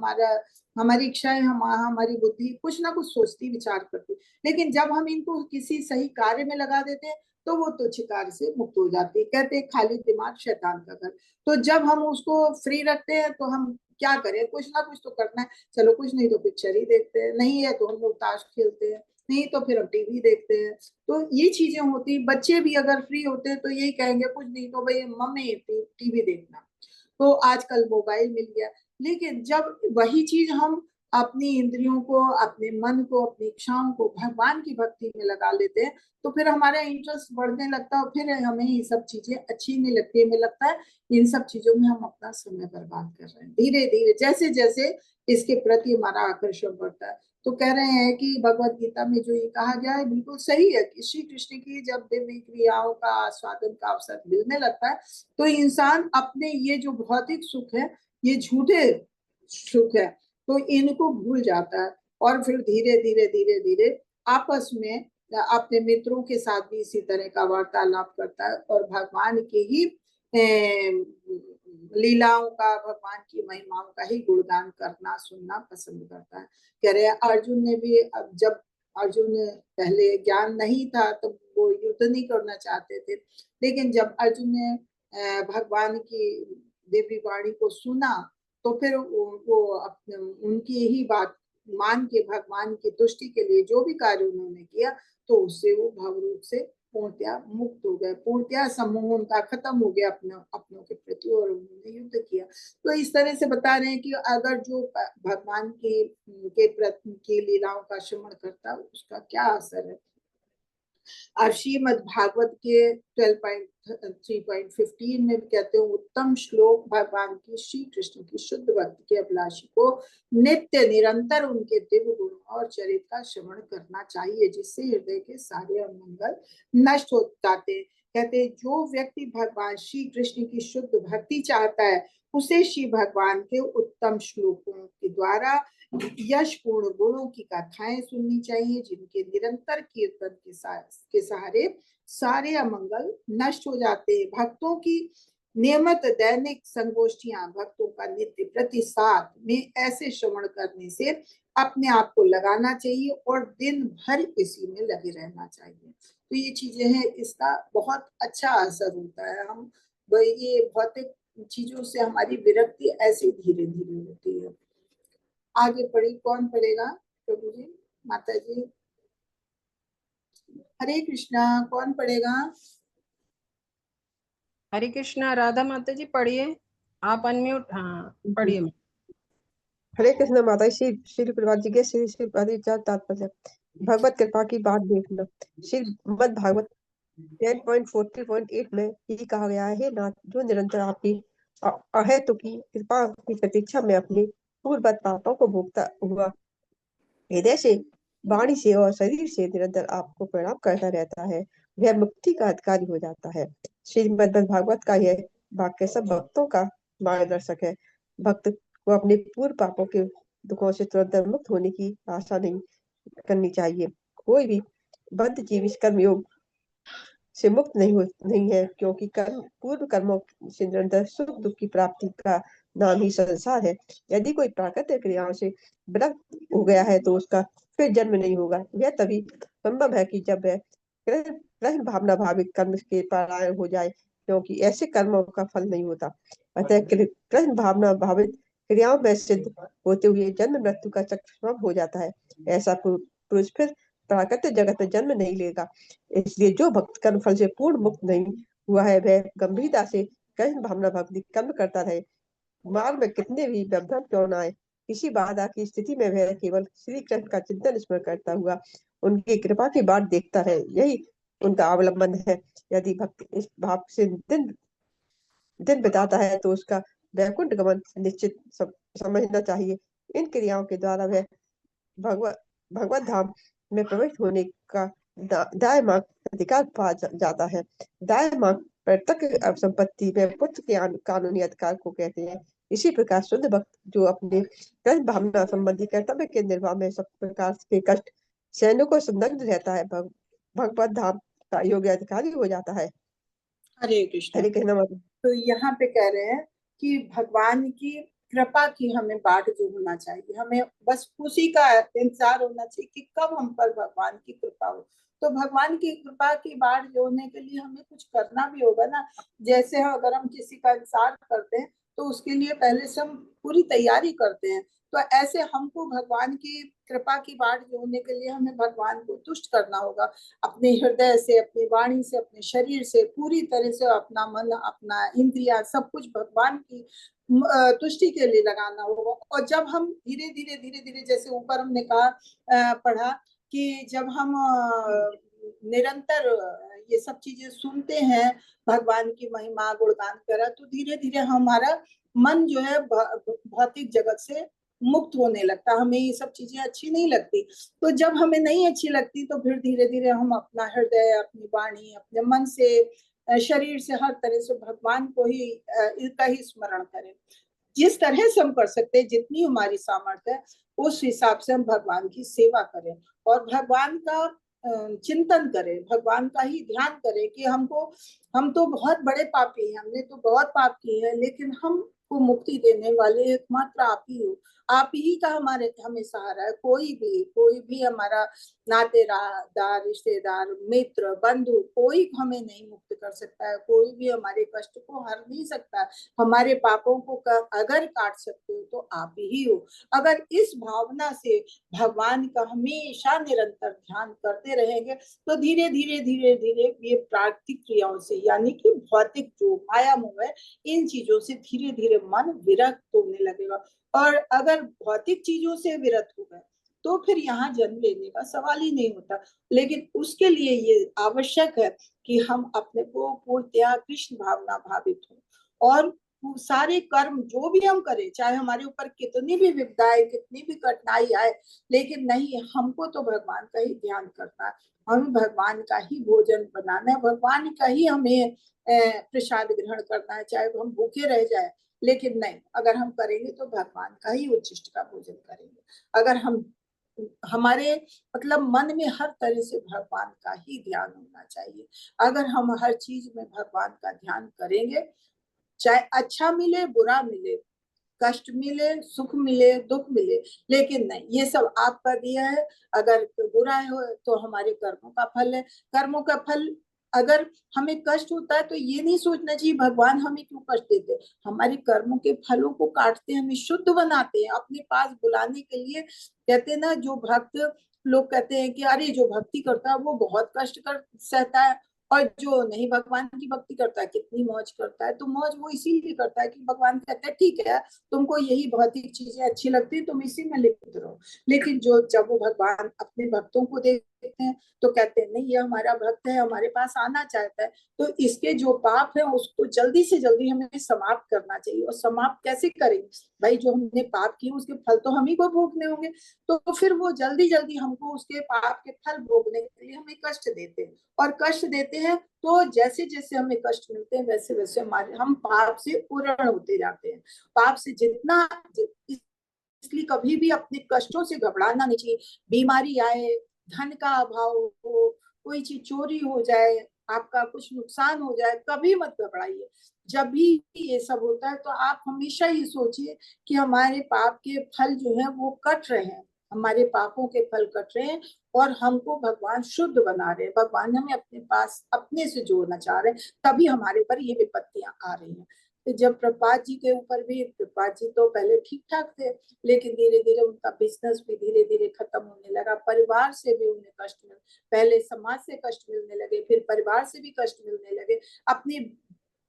हमारी इच्छाएं, हमारी बुद्धि कुछ ना कुछ सोचती विचार करती। लेकिन जब हम इनको किसी सही कार्य में लगा देते हैं तो वो तुच्छ कार्य से मुक्त हो जाती है। कहते हैं खाली दिमाग शैतान का घर। तो जब हम उसको फ्री रखते हैं तो हम क्या करें, कुछ ना कुछ तो करना है। चलो कुछ नहीं तो पिक्चर ही देखते हैं, नहीं है तो हम लोग ताश खेलते हैं, नहीं तो फिर हम टीवी देखते हैं। तो ये चीजें होती। बच्चे भी अगर फ्री होते हैं तो यही कहेंगे कुछ नहीं तो भाई मम्मी टीवी देखना। तो आजकल मोबाइल मिल गया। लेकिन जब वही चीज हम अपनी इंद्रियों को, अपने मन को, अपनी इच्छाओं को भगवान की भक्ति में लगा लेते हैं तो फिर हमारा इंटरेस्ट बढ़ने लगता है और फिर हमें ये सब चीजें अच्छी नहीं लगती। हमें लगता है इन सब चीजों में हम अपना समय बर्बाद कर रहे हैं। धीरे धीरे जैसे जैसे इसके प्रति हमारा आकर्षण बढ़ता है। तो कह रहे हैं कि भगवत गीता में जो ये कहा गया है बिल्कुल सही है कि श्री कृष्ण की जब दिव्य क्रियाओं का आस्वादन का अवसर मिलने लगता है तो इंसान अपने ये जो भौतिक सुख है, ये झूठे सुख है, तो इनको भूल जाता है और फिर धीरे धीरे धीरे धीरे आपस में अपने मित्रों के साथ भी इसी तरह का वार्तालाप करता है और भगवान के ही लीलाओं का, भगवान की महिमाओं का ही गुणगान करना सुनना पसंद करता है। कह रहे हैं अर्जुन ने भी, अब जब अर्जुन पहले ज्ञान नहीं था तो वो युद्ध नहीं करना चाहते थे, लेकिन जब अर्जुन ने भगवान की देवी वाणी को सुना तो फिर वो अपने उनकी ही बात मान के भगवान की तुष्टि के लिए जो भी कार्य उन्होंने किया तो उससे वो भावरूप से पूर्णतया मुक्त हो गए, पूर्णतया सम्मोह उनका खत्म हो गया अपनों के प्रति, और उन्होंने युद्ध किया। तो इस तरह से बता रहे हैं कि अगर जो भगवान की लीलाओं का श्रवण करता उसका क्या असर है। और श्रीमद् भागवत के 12.3.15 में कहते हैं उत्तम श्लोक भगवान की श्री कृष्ण की शुद्ध भक्ति के अभिलाषी को नित्य निरंतर उनके दिव्य गुणों और चरित्र का श्रवण करना चाहिए, जिससे हृदय के सारे अमंगल नष्ट हो जाते हैं। कहते जो व्यक्ति भगवान श्री कृष्ण की शुद्ध भक्ति चाहता है उसे श्री भगवान के उत्तम श्लोकों के द्वारा यश पूर्ण गुणों की कथाएं सुननी चाहिए, जिनके निरंतर कीर्तन के सहारे सारे अमंगल नष्ट हो जाते हैं। भक्तों की नियमित दैनिक संगोष्ठियां भक्तों का नित्य प्रति साथ में ऐसे श्रवण करने से अपने आप को लगाना चाहिए और दिन भर इसी में लगे रहना चाहिए। तो ये चीजें हैं, इसका बहुत अच्छा असर होता है। हम ये भौतिक चीजों से हमारी विरक्ति ऐसे धीरे धीरे होती है। आगे पढ़ी, कौन पढ़ेगा? प्रभु जी, माता जी, हरे कृष्णा, कौन पढ़ेगा? हरे कृष्णा, राधा माता जी पढ़िए, आप अनम्यूट, हाँ पढ़िए। हरे कृष्ण माता जी। श्री प्रभुपाद जी के श्री श्री तात्पर्य। भगवत कृपा की बात देख लो। श्रीमद् भागवत 10.40.8 में ये कहा गया है, नाथ जो निरंतर आपकी अहेतुकी कृपा की प्रतीक्षा में अपने पूर्ववत पापों को भोगता हुआ हृदय से, वाणी से और शरीर से निरंतर आपको प्रणाम करता रहता है, वह मुक्ति का अधिकारी हो जाता है। श्रीमद् भागवत का यह वाक्य सब भक्तों का मार्गदर्शक है। भक्त को अपने पूर्व पापों के दुखों से तुरंत मुक्त होने की आशा नहीं करनी चाहिए। कोई भी बद्ध जीव इस कर्म योग से मुक्त नहीं है, क्योंकि कर्म पूर्व कर्मों से निरंतर सुख दुख की प्राप्ति का नाम ही संसार है। यदि कोई प्राकृतिक क्रियाओं से विरक्त हो गया है तो उसका फिर जन्म नहीं होगा। यह तभी संभव है कि जब वह कृष्ण भावना भाविक कर्म के परायण हो जाए, क्योंकि ऐसे कर्मों का फल नहीं होता। अतः कृष्ण भावना भावित क्रियाओं में सिद्ध होते हुए जन्म मृत्यु का चक्र समाप्त हो जाता है। ऐसा पुरुष फिर प्राकृतिक जगत में जन्म नहीं लेगा। इसलिए जो भक्त कर्म फल से पूर्ण मुक्त नहीं हुआ है, वह गंभीरता से कृष्ण भावना भक्ति कर्म करता रहे। मार्ग में कितने भी व्यवधान क्यों न आए, किसी बाधा की स्थिति में वह केवल श्री कृष्ण का चिंतन स्मरण करता हुआ उनकी कृपा की बात देखता रहे, यही उनका अवलंबन है। यदि भक्त इस भाव से दिन बिताता है तो उसका वैकुंठ गमन निश्चित समझना चाहिए। इन क्रियाओं के द्वारा वह भगवत धाम में प्रवेश होने का दाएं मार्ग अधिकार पा जाता है। दाएं मार्ग प्रत्यक्ष संपत्ति में पुत्र के कानूनी अधिकार को कहते हैं। इसी प्रकार शुद्ध भक्त जो अपने कृष्ण भावना संबंधी कर्तव्य के निर्वाह में सब प्रकार के कष्ट सहने को संलग्न रहता है, भगवत धाम का योग्य अधिकारी हो जाता है। हरे कृष्ण। हरे कृष्ण। तो यहाँ पे कह रहे हैं कि भगवान की कृपा की हमें बाट जो होना चाहिए, हमें बस उसी का इंतजार होना चाहिए कि कब हम पर भगवान की कृपा हो। तो भगवान की कृपा की बाट जोड़ने के लिए हमें कुछ करना भी होगा ना। जैसे अगर हम किसी का इंतजार करते हैं तो उसके लिए पहले से हम पूरी तैयारी करते हैं, तो ऐसे हमको भगवान की कृपा की बाट जोड़ने के लिए हमें भगवान को तुष्ट करना होगा। अपने हृदय से, अपनी वाणी से, अपने शरीर से पूरी तरह से अपना मन, अपना इंद्रिया सब कुछ भगवान की तुष्टि के लिए लगाना होगा। और जब हम धीरे धीरे जैसे ऊपर हमने कहा पढ़ा कि जब हम निरंतर ये सब चीजें सुनते हैं, भगवान की महिमा गुणगान करा, तो धीरे धीरे हमारा मन जो है भौतिक जगत से मुक्त होने लगता। हमें ये सब चीजें अच्छी नहीं लगती, तो जब हमें नहीं अच्छी लगती तो फिर धीरे धीरे हम अपना हृदय, अपनी वाणी, अपने मन से, शरीर से, हर तरह से भगवान को ही इसका ही स्मरण करें। जिस तरह से हम कर सकते हैं, जितनी हमारी सामर्थ्य है उस हिसाब से हम भगवान की सेवा करें। और भगवान का चिंतन करें, भगवान का ही ध्यान करें कि हम तो बहुत बड़े पापी हैं, हमने तो बहुत पाप किए हैं, लेकिन हमको मुक्ति देने वाले एकमात्र आप ही हो। आप ही का हमें सहारा है। कोई भी हमारा नातेदार, रिश्तेदार, मित्र, बंधु, कोई हमें नहीं मुक्त कर सकता है। कोई भी हमारे कष्ट को हर नहीं सकता। हमारे पापों को अगर काट सकते हो तो आप ही हो। अगर इस भावना से भगवान का हमेशा निरंतर ध्यान करते रहेंगे तो धीरे धीरे धीरे धीरे ये प्राकृतिक क्रियाओं से, यानी कि भौतिक जो माया मोह है, इन चीजों से धीरे धीरे मन विरक्त होने लगेगा। और अगर भौतिक चीजों से विरक्त हो गए तो फिर यहाँ जन्म लेने का सवाल ही नहीं होता। लेकिन उसके लिए ये आवश्यक है कि हम अपने को पूर्णतया कृष्ण भावना भावित हो, और सारे कर्म जो भी हम करें, चाहे हमारे ऊपर कितनी भी विपदाएं, कितनी भी कठिनाई आए, लेकिन नहीं, हमको तो भगवान का ही ध्यान करना है, हमें भगवान का ही भोजन बनाना है, भगवान का ही हमें प्रसाद ग्रहण करना है, चाहे हम भूखे रह जाए। लेकिन नहीं, अगर हम करेंगे तो भगवान का ही उच्छिष्ट का भोजन करेंगे। अगर हम हमारे मतलब मन में हर तरह से भगवान का ही ध्यान होना चाहिए। अगर हम हर चीज में भगवान का ध्यान करेंगे, चाहे अच्छा मिले बुरा मिले, कष्ट मिले सुख मिले दुख मिले, लेकिन नहीं, ये सब आपका दिया है। अगर बुरा हो तो हमारे कर्मों का फल है। कर्मों का फल, अगर हमें कष्ट होता है तो ये नहीं सोचना चाहिए भगवान हमें क्यों कष्ट देते। हमारे कर्मों के फलों को काटते हैं, हमें शुद्ध बनाते हैं, अपने पास बुलाने के लिए। कहते हैं ना, जो भक्त लोग कहते हैं कि अरे जो भक्ति करता है वो बहुत कष्ट कर सहता है, और जो नहीं भगवान की भक्ति करता है कितनी मौज करता है। तो मौज वो इसीलिए करता है कि भगवान कहता है ठीक है, तुमको यही भौतिक चीजें अच्छी लगती है, तुम इसी में लिप्त रहो। लेकिन जब वो भगवान अपने भक्तों को देखते हैं तो कहते हैं नहीं, ये हमारा भक्त है, हमारे पास आना चाहता है, तो इसके जो पाप है उसको जल्दी से जल्दी हमें समाप्त करना चाहिए। और समाप्त कैसे करेंगे भाई? जो हमने पाप किए उसके फल तो हम ही को भोगने होंगे, तो फिर वो जल्दी जल्दी हमको उसके पाप के फल भोगने के लिए हमें कष्ट देते हैं। और कष्ट देते हैं तो जैसे जैसे हमें कष्ट मिलते हैं वैसे वैसे हम पाप से पूर्ण होते जाते हैं। पाप से जितना, इसलिए कभी भी अपने कष्टों से घबराना नहीं चाहिए। बीमारी आए, धन का अभाव हो, कोई चीज चोरी हो जाए, आपका कुछ नुकसान हो जाए, कभी मत घबराइए। जब भी ये सब होता है तो आप हमेशा ही सोचिए कि हमारे पाप के फल जो है वो कट रहे हैं, हमारे पापों के फल कट रहे हैं, और हमको भगवान शुद्ध बना रहे हैं। भगवान हमें अपने पास अपने से जोड़ना चाह रहे हैं, तभी हमारे ऊपर ये विपत्तियां आ रही हैं। तो जब प्रभुपाद जी के ऊपर भी, प्रभुपाद जी तो पहले ठीक ठाक थे, लेकिन धीरे धीरे उनका बिजनेस भी धीरे धीरे खत्म होने लगा, परिवार से भी उन्हें कष्ट मिल, पहले समाज से कष्ट मिलने लगे, फिर परिवार से भी कष्ट मिलने लगे, अपनी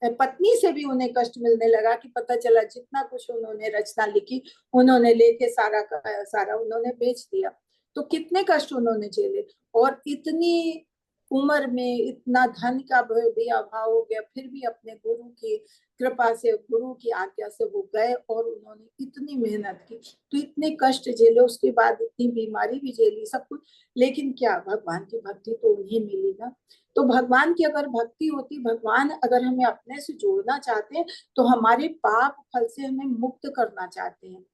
पत्नी से भी उन्हें कष्ट मिलने लगा कि पता चला जितना कुछ उन्होंने रचना लिखी उन्होंने लेके सारा का सारा उन्होंने बेच दिया। तो कितने कष्ट उन्होंने झेले, और इतनी उम्र में इतना धन का भी अभाव हो गया, फिर भी अपने गुरु की कृपा से, गुरु की आज्ञा से वो गए और उन्होंने इतनी मेहनत की, तो इतने कष्ट झेले, उसके बाद इतनी बीमारी भी झेली, सब कुछ। लेकिन क्या, भगवान की भक्ति तो उन्हें मिली ना। तो भगवान की अगर भक्ति होती, भगवान अगर हमें अपने से जोड़ना चाहते हैं तो हमारे पाप फल से हमें मुक्त करना चाहते हैं,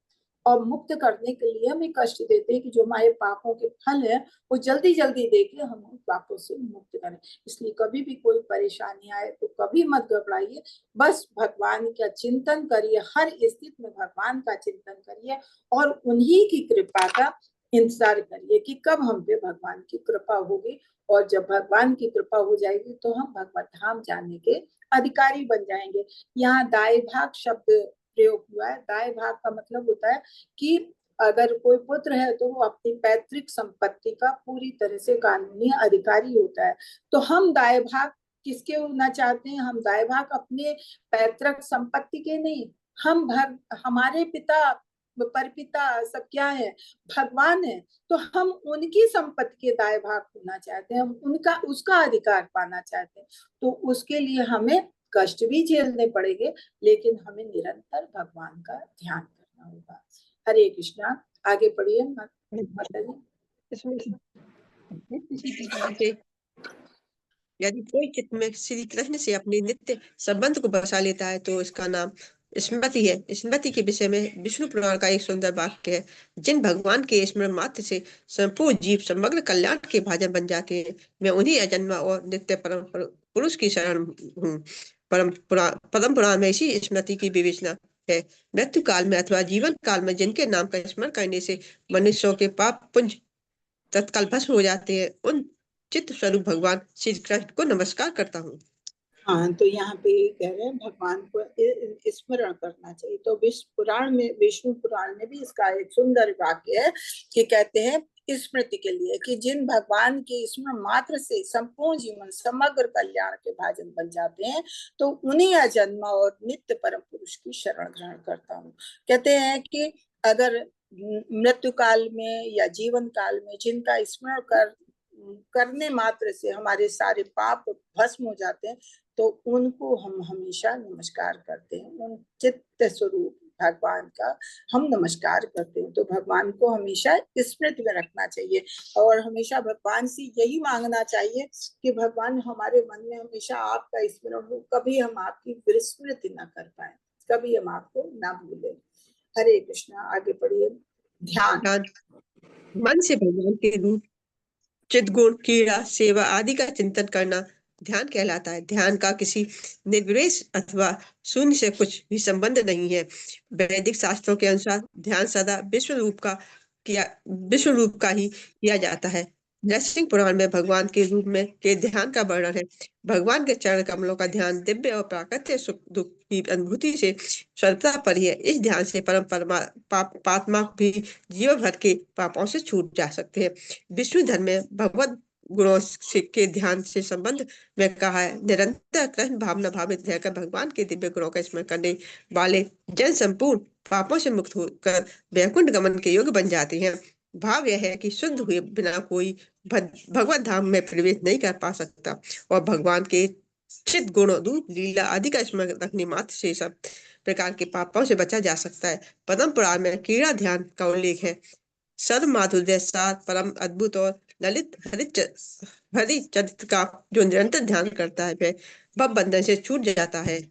और मुक्त करने के लिए हमें कष्ट देते हैं कि जो हमारे पापों के फल है वो जल्दी जल्दी देके हम उन पापों से मुक्त करें। इसलिए कभी भी कोई परेशानी आए तो कभी मत घबराइए, बस भगवान का चिंतन करिए, हर स्थिति में भगवान का चिंतन करिए, और उन्हीं की कृपा का इंतजार करिए कि कब हम पे भगवान की कृपा होगी। और जब भगवान की कृपा हो जाएगी तो हम भगवत धाम जाने के अधिकारी बन जाएंगे। यहाँ दाय भाग शब्द प्रयोग हुआ है। दाय भाग का मतलब होता है कि अगर कोई पुत्र है तो वो अपनी पैतृक संपत्ति का पूरी तरह से कानूनी अधिकारी होता है। तो हम दाय भाग किसके होना चाहते हैं? हम दाय भाग अपने पैतृक संपत्ति के नहीं, हम हमारे पिता परपिता सब क्या है? भगवान है। तो हम उनकी संपत्ति के दाय भाग होना चाहते हैं, हम उनका उसका अधिकार पाना चाहते हैं। तो उसके लिए हमें कष्ट भी झेलने पड़ेंगे, लेकिन हमें निरंतर भगवान का ध्यान करना होगा। हरे कृष्णा। आगे पढ़िए माता जी। इसमें यदि कोई चित्त में श्री कृष्ण से अपने नित्य संबंध को बसा लेता है तो इसका नाम स्मृति है। स्मृति के विषय में विष्णु पुराण का एक सुंदर वाक्य है, जिन भगवान के स्मरण मात्र से संपूर्ण जीव समग्र कल्याण के भाजन बन जाते हैं, मैं उन्हीं अजन्मा और नित्य परम पुरुष की शरण हूँ। परम पुराण में इसी स्मृति की विवेचना है। मृत्यु काल में अथवा जीवन काल में जिनके नाम का स्मरण करने से मनुष्यों के पाप पुंज तत्काल भस्म हो जाते हैं, उन चित्त स्वरूप भगवान श्री कृष्ण को नमस्कार करता हूँ। हाँ, तो यहाँ पे कह रहे हैं भगवान को स्मरण करना चाहिए। तो विष्णु पुराण में भी इसका एक सुंदर वाक्य है कि कहते हैं स्मृति के लिए कि जिन भगवान के स्मरण मात्र से संपूर्ण जीवन समग्र कल्याण के भाजन बन जाते हैं, तो उन्हीं अजन्मा और नित्य परम पुरुष की शरण ग्रहण करता हूँ। कहते हैं कि अगर मृत्यु काल में या जीवन काल में जिनका स्मरण करने मात्र से हमारे सारे पाप भस्म हो जाते हैं, तो उनको हम हमेशा नमस्कार करते हैं। उन चित्त स्वरूप भगवान का हम नमस्कार करते हैं। तो भगवान को हमेशा स्मृति में रखना चाहिए और हमेशा भगवान से यही मांगना चाहिए कि भगवान हमारे मन में हमेशा आपका स्मरण हो, कभी हम आपकी विस्मृति न कर पाए, कभी हम आपको ना भूलें। हरे कृष्णा। आगे पढ़िए। ध्यान। मन से भगवान के रूप, चिद्गुण, क्रीड़ा, सेवा आदि का चिंतन करना ध्यान कहलाता है। ध्यान का किसी निर्विशेष अथवा शून्य से कुछ भी संबंध नहीं है। वैदिक शास्त्रों के अनुसार ध्यान सदा विश्व रूप का ही किया जाता है। नरसिंह पुराण में भगवान के रूप में के ध्यान का वर्णन है। भगवान के चरण कमलों का ध्यान दिव्य और प्राकृतिक सुख दुख की अनुभूति से स्वल्पता पर ही है। इस ध्यान से पात्मा भी जीवन भर के पापों से छूट जा सकते हैं। विष्णु धर्म में भगवत गुणों के ध्यान से संबंध में कहा है, निरंतर कृष्ण भावना भावित रहकर भगवान के दिव्य गुणों का स्मरण करने वाले जन संपूर्ण पापों से मुक्त होकर वैकुंठ गमन के योग्य बन जाते हैं। भाव यह है कि शुद्ध हुए बिना कोई भगवत धाम में प्रवेश नहीं कर पा सकता और भगवान के चित गुणों, रूप, लीला आदि का स्मरण रखने मात्र से सब प्रकार के पापों से बचा जा सकता है। पद्म पुराण में क्रीड़ा ध्यान का उल्लेख है। सर्व माधुर्य सार परम अद्भुत और ललित हरि चरित्र का जो निरंतर ध्यान करता है वह भव बंधन से छूट जाता है।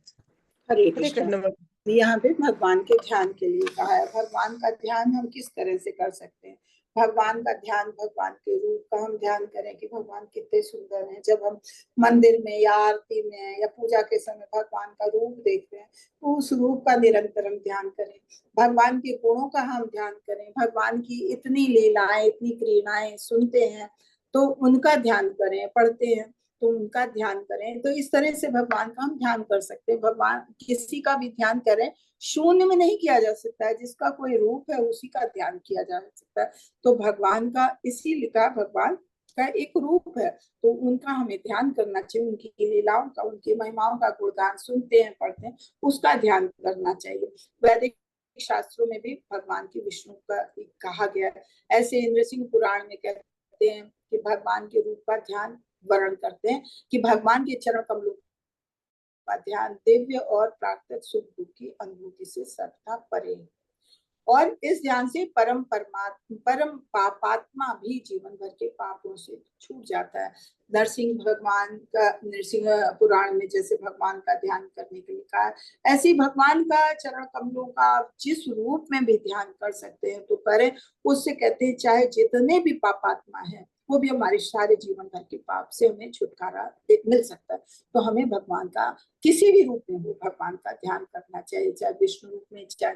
हरे कृष्ण। यहाँ पे भगवान के ध्यान के लिए कहा है। भगवान का ध्यान हम किस तरह से कर सकते हैं? भगवान का ध्यान, भगवान के रूप का हम ध्यान करें कि भगवान कितने सुंदर हैं। जब हम मंदिर में या आरती में या पूजा के समय भगवान का रूप देखते हैं, तो उस रूप का निरंतर हम ध्यान करें। भगवान के गुणों का हम ध्यान करें। भगवान की इतनी लीलाएं, इतनी क्रीड़ाएं सुनते हैं तो उनका ध्यान करें, पढ़ते हैं तो उनका ध्यान करें। तो इस तरह से भगवान का हम ध्यान कर सकते हैं। भगवान किसी का भी ध्यान करें, शून्य में नहीं किया जा सकता है। जिसका कोई रूप है उसी का ध्यान किया जा सकता है। तो भगवान का इसी लिखा, भगवान का एक रूप है तो उनका हमें ध्यान करना चाहिए। उनकी लीलाओं का, उनकी महिमाओं का गुणगान सुनते हैं, पढ़ते हैं, उसका ध्यान करना चाहिए। वैदिक शास्त्रों में भी भगवान की विष्णु का कहा गया है। ऐसे नृसिंह पुराण में कहते हैं कि भगवान के रूप का ध्यान वर्णन करते हैं कि भगवान के चरण कमलों का ध्यान दिव्य और प्राकृतिक सुख दुख की अनुभूति से सर्वथा परे है। और इस ध्यान से परम पापात्मा भी जीवन भर के पापों से छूट जाता है। नरसिंह पुराण में जैसे भगवान का ध्यान करने के लिए कहा है, ऐसे भगवान का चरण कमलों का जिस रूप में भी ध्यान कर सकते हैं तो करें। उससे कहते हैं चाहे जितने भी पापात्मा है वो भी हमारे सारे जीवन भर के पाप से हमें छुटकारा मिल सकता है। तो हमें भगवान का किसी भी रूप में हो भगवान का ध्यान करना चाहिए, चाहे विष्णु रूप में, चाहे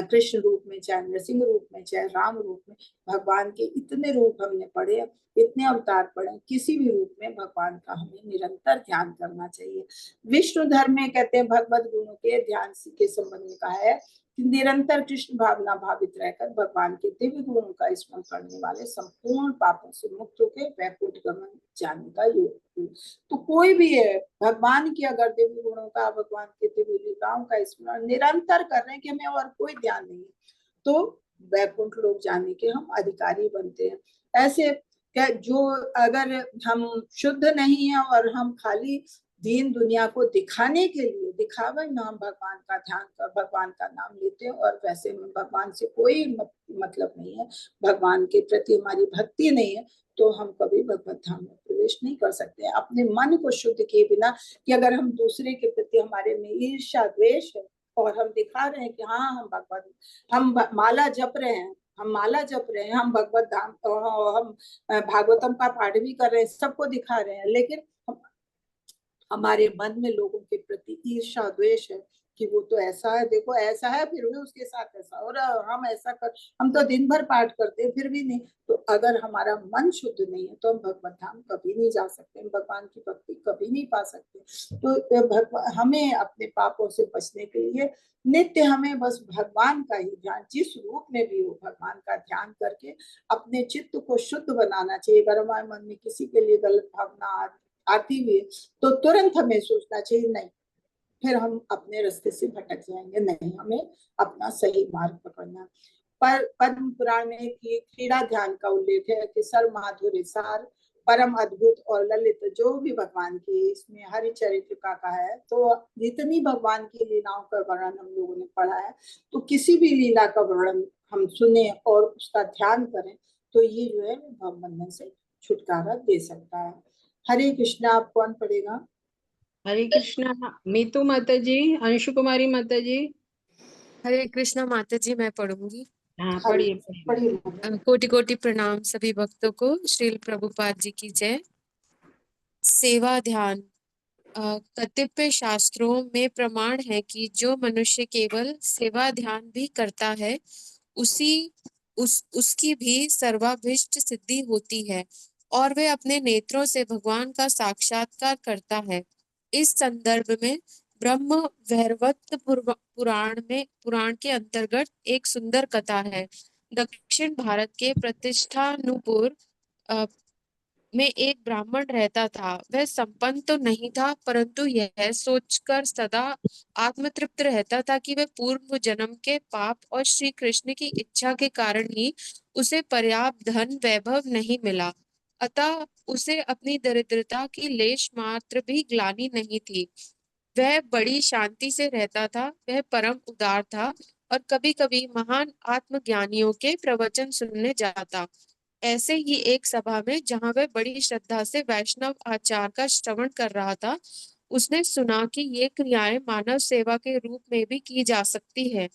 कृष्ण रूप में, चाहे नरसिंह रूप में, चाहे राम रूप में। भगवान के इतने रूप हमने पढ़े, इतने अवतार पढ़े, किसी भी रूप में भगवान का हमें निरंतर ध्यान करना चाहिए। विष्णु धर्म में कहते हैं भगवत गुणों के ध्यान के संबंध में कहा है कि निरंतर कृष्ण भावना भावित रहकर भगवान के दिव्य गुणों का स्मरण करने वाले संपूर्ण पापों से मुक्त होकर वैकुंठ गमन जाने का योग। तो कोई भी है भगवान की अगर दिव्य गुणों का, भगवान के दिव्य लीलाओं का स्मरण निरंतर कर रहे हैं कि हमें और कोई ध्यान नहीं है, तो वैकुंठ लोक जाने के हम अधिकारी बनते हैं। ऐसे जो अगर हम शुद्ध नहीं है और हम खाली दीन दुनिया को दिखाने के लिए, दिखावे में हम भगवान का ध्यान कर भगवान का नाम लेते हैं और वैसे में भगवान से कोई मतलब नहीं है, भगवान के प्रति हमारी भक्ति नहीं है, तो हम कभी भगवत धाम में प्रवेश नहीं कर सकते हैं। अपने मन को शुद्ध किए बिना कि अगर हम दूसरे के प्रति हमारे में ईर्ष्या द्वेष है और हम दिखा रहे हैं कि हाँ हम भगवत, हम माला जप रहे हैं, हम माला जप रहे हैं, हम भगवत धाम, हम भागवतम का पाठ भी कर रहे हैं, सबको दिखा रहे हैं, लेकिन हमारे मन में लोगों के प्रति ईर्ष्या द्वेष है कि वो तो ऐसा है, देखो ऐसा है, फिर भी उसके साथ ऐसा, और हम ऐसा कर, हम तो दिन भर पाठ करते हैं फिर भी नहीं। तो अगर हमारा मन शुद्ध नहीं है तो हम भगवत धाम कभी नहीं जा सकते, हम भगवान की भक्ति कभी नहीं पा सकते। तो हमें अपने पापों से बचने के लिए नित्य हमें बस भगवान का ही ध्यान, जिस रूप में भी हो भगवान का ध्यान करके अपने चित्त को शुद्ध बनाना चाहिए। अगर हमारे मन में किसी के लिए गलत भावना आती हुई तो तुरंत हमें सोचना चाहिए नहीं, फिर हम अपने रास्ते से भटक जाएंगे, नहीं, हमें अपना सही मार्ग पकड़ना। पर पद्म पुराण में क्रीड़ा ध्यान का उल्लेख है कि सर माधुर्य सार परम अद्भुत और ललित, जो भी भगवान की इसमें हरि चरित्र का है, तो जितनी भगवान की लीलाओं का वर्णन हम लोगों ने पढ़ा है, तो किसी भी लीला का वर्णन हम सुने और उसका ध्यान करें तो ये जो है बंधन से छुटकारा दे सकता है। हरे कृष्णा। आप कौन पढ़ेगा? हरे कृष्णा। मीतू माता जी, अंशु कुमारी माता जी। हरे कृष्णा माता जी, मैं पढ़ूंगी। हाँ हरे पढ़िए पढ़िए। पढ़िए। कोटि कोटि प्रणाम सभी भक्तों को। श्रील प्रभुपाद जी की जय। सेवा ध्यान। कतिपय शास्त्रों में प्रमाण है कि जो मनुष्य केवल सेवा ध्यान भी करता है उसकी भी सर्वाभीष्ट सिद्धि होती है और वे अपने नेत्रों से भगवान का साक्षात्कार करता है। इस संदर्भ में ब्रह्म वैवर्त पुराण के अंतर्गत एक सुंदर कथा है। दक्षिण भारत के प्रतिष्ठानुपुर में एक ब्राह्मण रहता था। वह संपन्न तो नहीं था, परंतु यह सोचकर सदा आत्मतृप्त रहता था कि वह पूर्व जन्म के पाप और श्री कृष्ण की इच्छा के कारण ही उसे पर्याप्त धन वैभव नहीं मिला। अतः उसे अपनी दरिद्रता की लेश मात्र भी ग्लानि नहीं थी। वह बड़ी शांति से रहता था। वह परम उदार था और कभी कभी महान आत्मज्ञानियों के प्रवचन सुनने जाता। ऐसे ही एक सभा में, जहां वह बड़ी श्रद्धा से वैष्णव आचार का श्रवण कर रहा था, उसने सुना कि ये क्रियाएं मानव सेवा के रूप में भी की जा सकती है।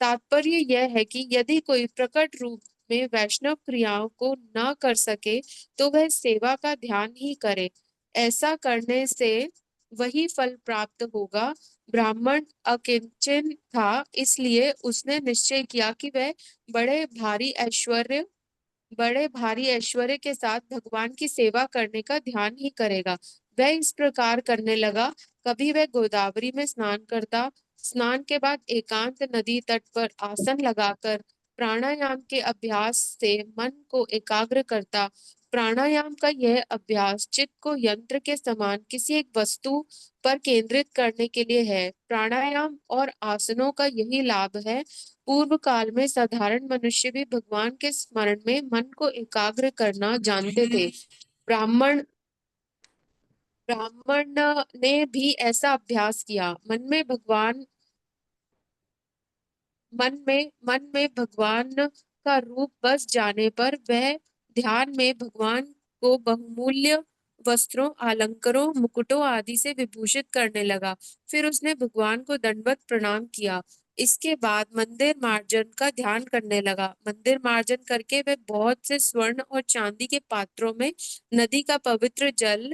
तात्पर्य यह है कि यदि कोई प्रकट रूप में वैष्णव क्रियाओं को न कर सके तो वह सेवा का ध्यान ही करे। ऐसा करने से वही फल प्राप्त होगा। ब्राह्मण अकिंचन था, इसलिए उसने निश्चय किया कि वह बड़े भारी ऐश्वर्य के साथ भगवान की सेवा करने का ध्यान ही करेगा। वह इस प्रकार करने लगा। कभी वह गोदावरी में स्नान करता, स्नान के बाद एकांत नदी तट पर आसन लगाकर प्राणायाम के अभ्यास से मन को एकाग्र करता। प्राणायाम का यह अभ्यास चित्त को यंत्र के समान किसी एक वस्तु पर केंद्रित करने के लिए है। प्राणायाम और आसनों का यही लाभ है। पूर्व काल में साधारण मनुष्य भी भगवान के स्मरण में मन को एकाग्र करना जानते थे। ब्राह्मण ने भी ऐसा अभ्यास किया। मन में भगवान का रूप बस जाने पर वह ध्यान में भगवान को बहुमूल्य वस्त्रों, अलंकारों, मुकुटों आदि से विभूषित करने लगा। फिर उसने भगवान को दंडवत प्रणाम किया। इसके बाद मंदिर मार्जन का ध्यान करने लगा। मंदिर मार्जन करके वह बहुत से स्वर्ण और चांदी के पात्रों में नदी का पवित्र जल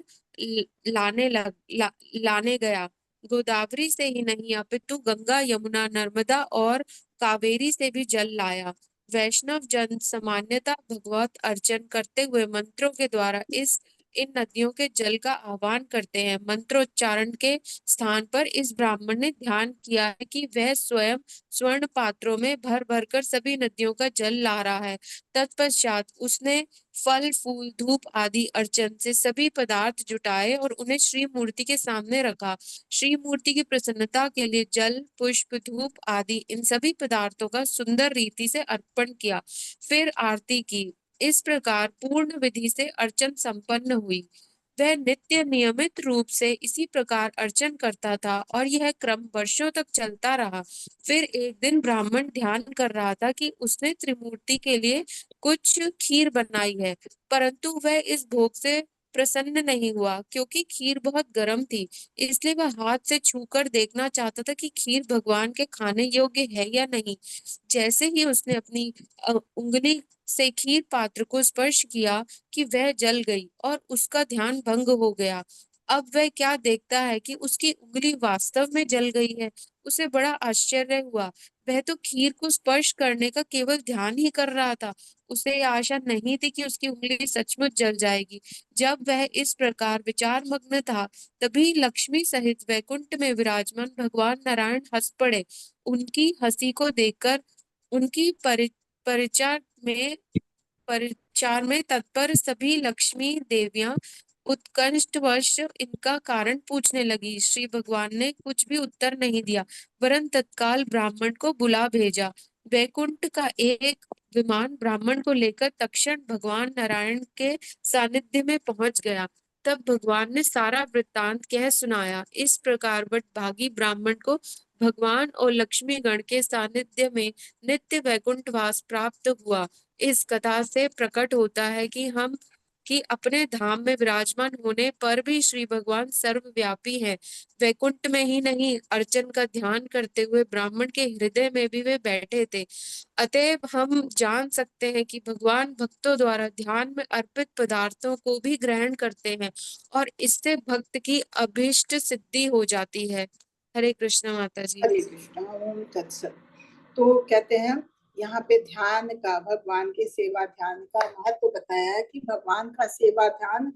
लाने गया। गोदावरी से ही नहीं अपितु गंगा, यमुना, नर्मदा और कावेरी से भी जल लाया। वैष्णव जन सामान्यतः भगवत अर्चन करते हुए मंत्रों के द्वारा इन नदियों के जल का आह्वान करते हैं। मंत्रोच्चारण के स्थान पर इस ब्राह्मण ने ध्यान किया है कि वह स्वयं स्वर्ण पात्रों में भर भर कर सभी नदियों का जल ला रहा है। तत्पश्चात उसने फल, फूल, धूप आदि अर्चन से सभी पदार्थ जुटाए और उन्हें श्री मूर्ति के सामने रखा। श्री मूर्ति की प्रसन्नता के लिए जल, पुष्प, धूप आदि इन सभी पदार्थों का सुंदर रीति से अर्पण किया। फिर आरती की। इस प्रकार पूर्ण विधि से अर्चन संपन्न हुई। वह नित्य नियमित रूप से इसी प्रकार अर्चन करता था और यह क्रम वर्षों तक चलता रहा। फिर एक दिन ब्राह्मण ध्यान कर रहा था कि उसने त्रिमूर्ति के लिए कुछ खीर बनाई है, परंतु वह इस भोग से प्रसन्न नहीं हुआ, क्योंकि खीर बहुत गर्म थी। इसलिए वह हाथ से छूकर देखना चाहता था कि खीर भगवान के खाने योग्य है या नहीं। जैसे ही उसने अपनी उंगली से खीर पात्र को स्पर्श किया कि वह जल गई और उसका ध्यान भंग हो गया। अब वह क्या देखता है कि उसकी उंगली वास्तव में जल गई है। उसे बड़ा आश्चर्य हुआ। वह तो खीर को स्पर्श करने का केवल ध्यान ही कर रहा था। उसे यह आशा नहीं थी कि उसकी उंगली सचमुच जल जाएगी। जब वह इस प्रकार विचार मग्न था, तभी लक्ष्मी सहित वैकुंठ में विराजमान भगवान नारायण हंस पड़े। उनकी हंसी को देखकर उनकी परिचार में तत्पर सभी लक्ष्मी देवियां उत्कंठवश इनका कारण पूछने लगी। श्री भगवान ने कुछ भी उत्तर नहीं दिया, वरन तत्काल ब्राह्मण को बुला भेजा। वैकुंठ का एक विमान ब्राह्मण को लेकर तक्षण भगवान नारायण के सानिध्य में पहुंच गया। तब भगवान ने सारा वृत्तांत कह सुनाया। इस प्रकार बटभागी ब्राह्मण को भगवान और लक्ष्मी गण के सानिध्य में नित्य वैकुंठवास प्राप्त हुआ। इस कथा से प्रकट होता है कि अपने धाम में विराजमान होने पर भी श्री भगवान सर्वव्यापी हैं। वैकुंठ में ही नहीं, अर्चन का ध्यान करते हुए ब्राह्मण के हृदय में भी वे बैठे थे। अतएव हम जान सकते हैं कि भगवान भक्तों द्वारा ध्यान में अर्पित पदार्थों को भी ग्रहण करते हैं और इससे भक्त की अभीष्ट सिद्धि हो जाती है। हरे कृष्ण माता जी। हरे कृष्ण। ओम तत्सत। तो कहते हैं यहाँ पे ध्यान का, भगवान के सेवा ध्यान का महत्व बताया है कि भगवान का सेवा ध्यान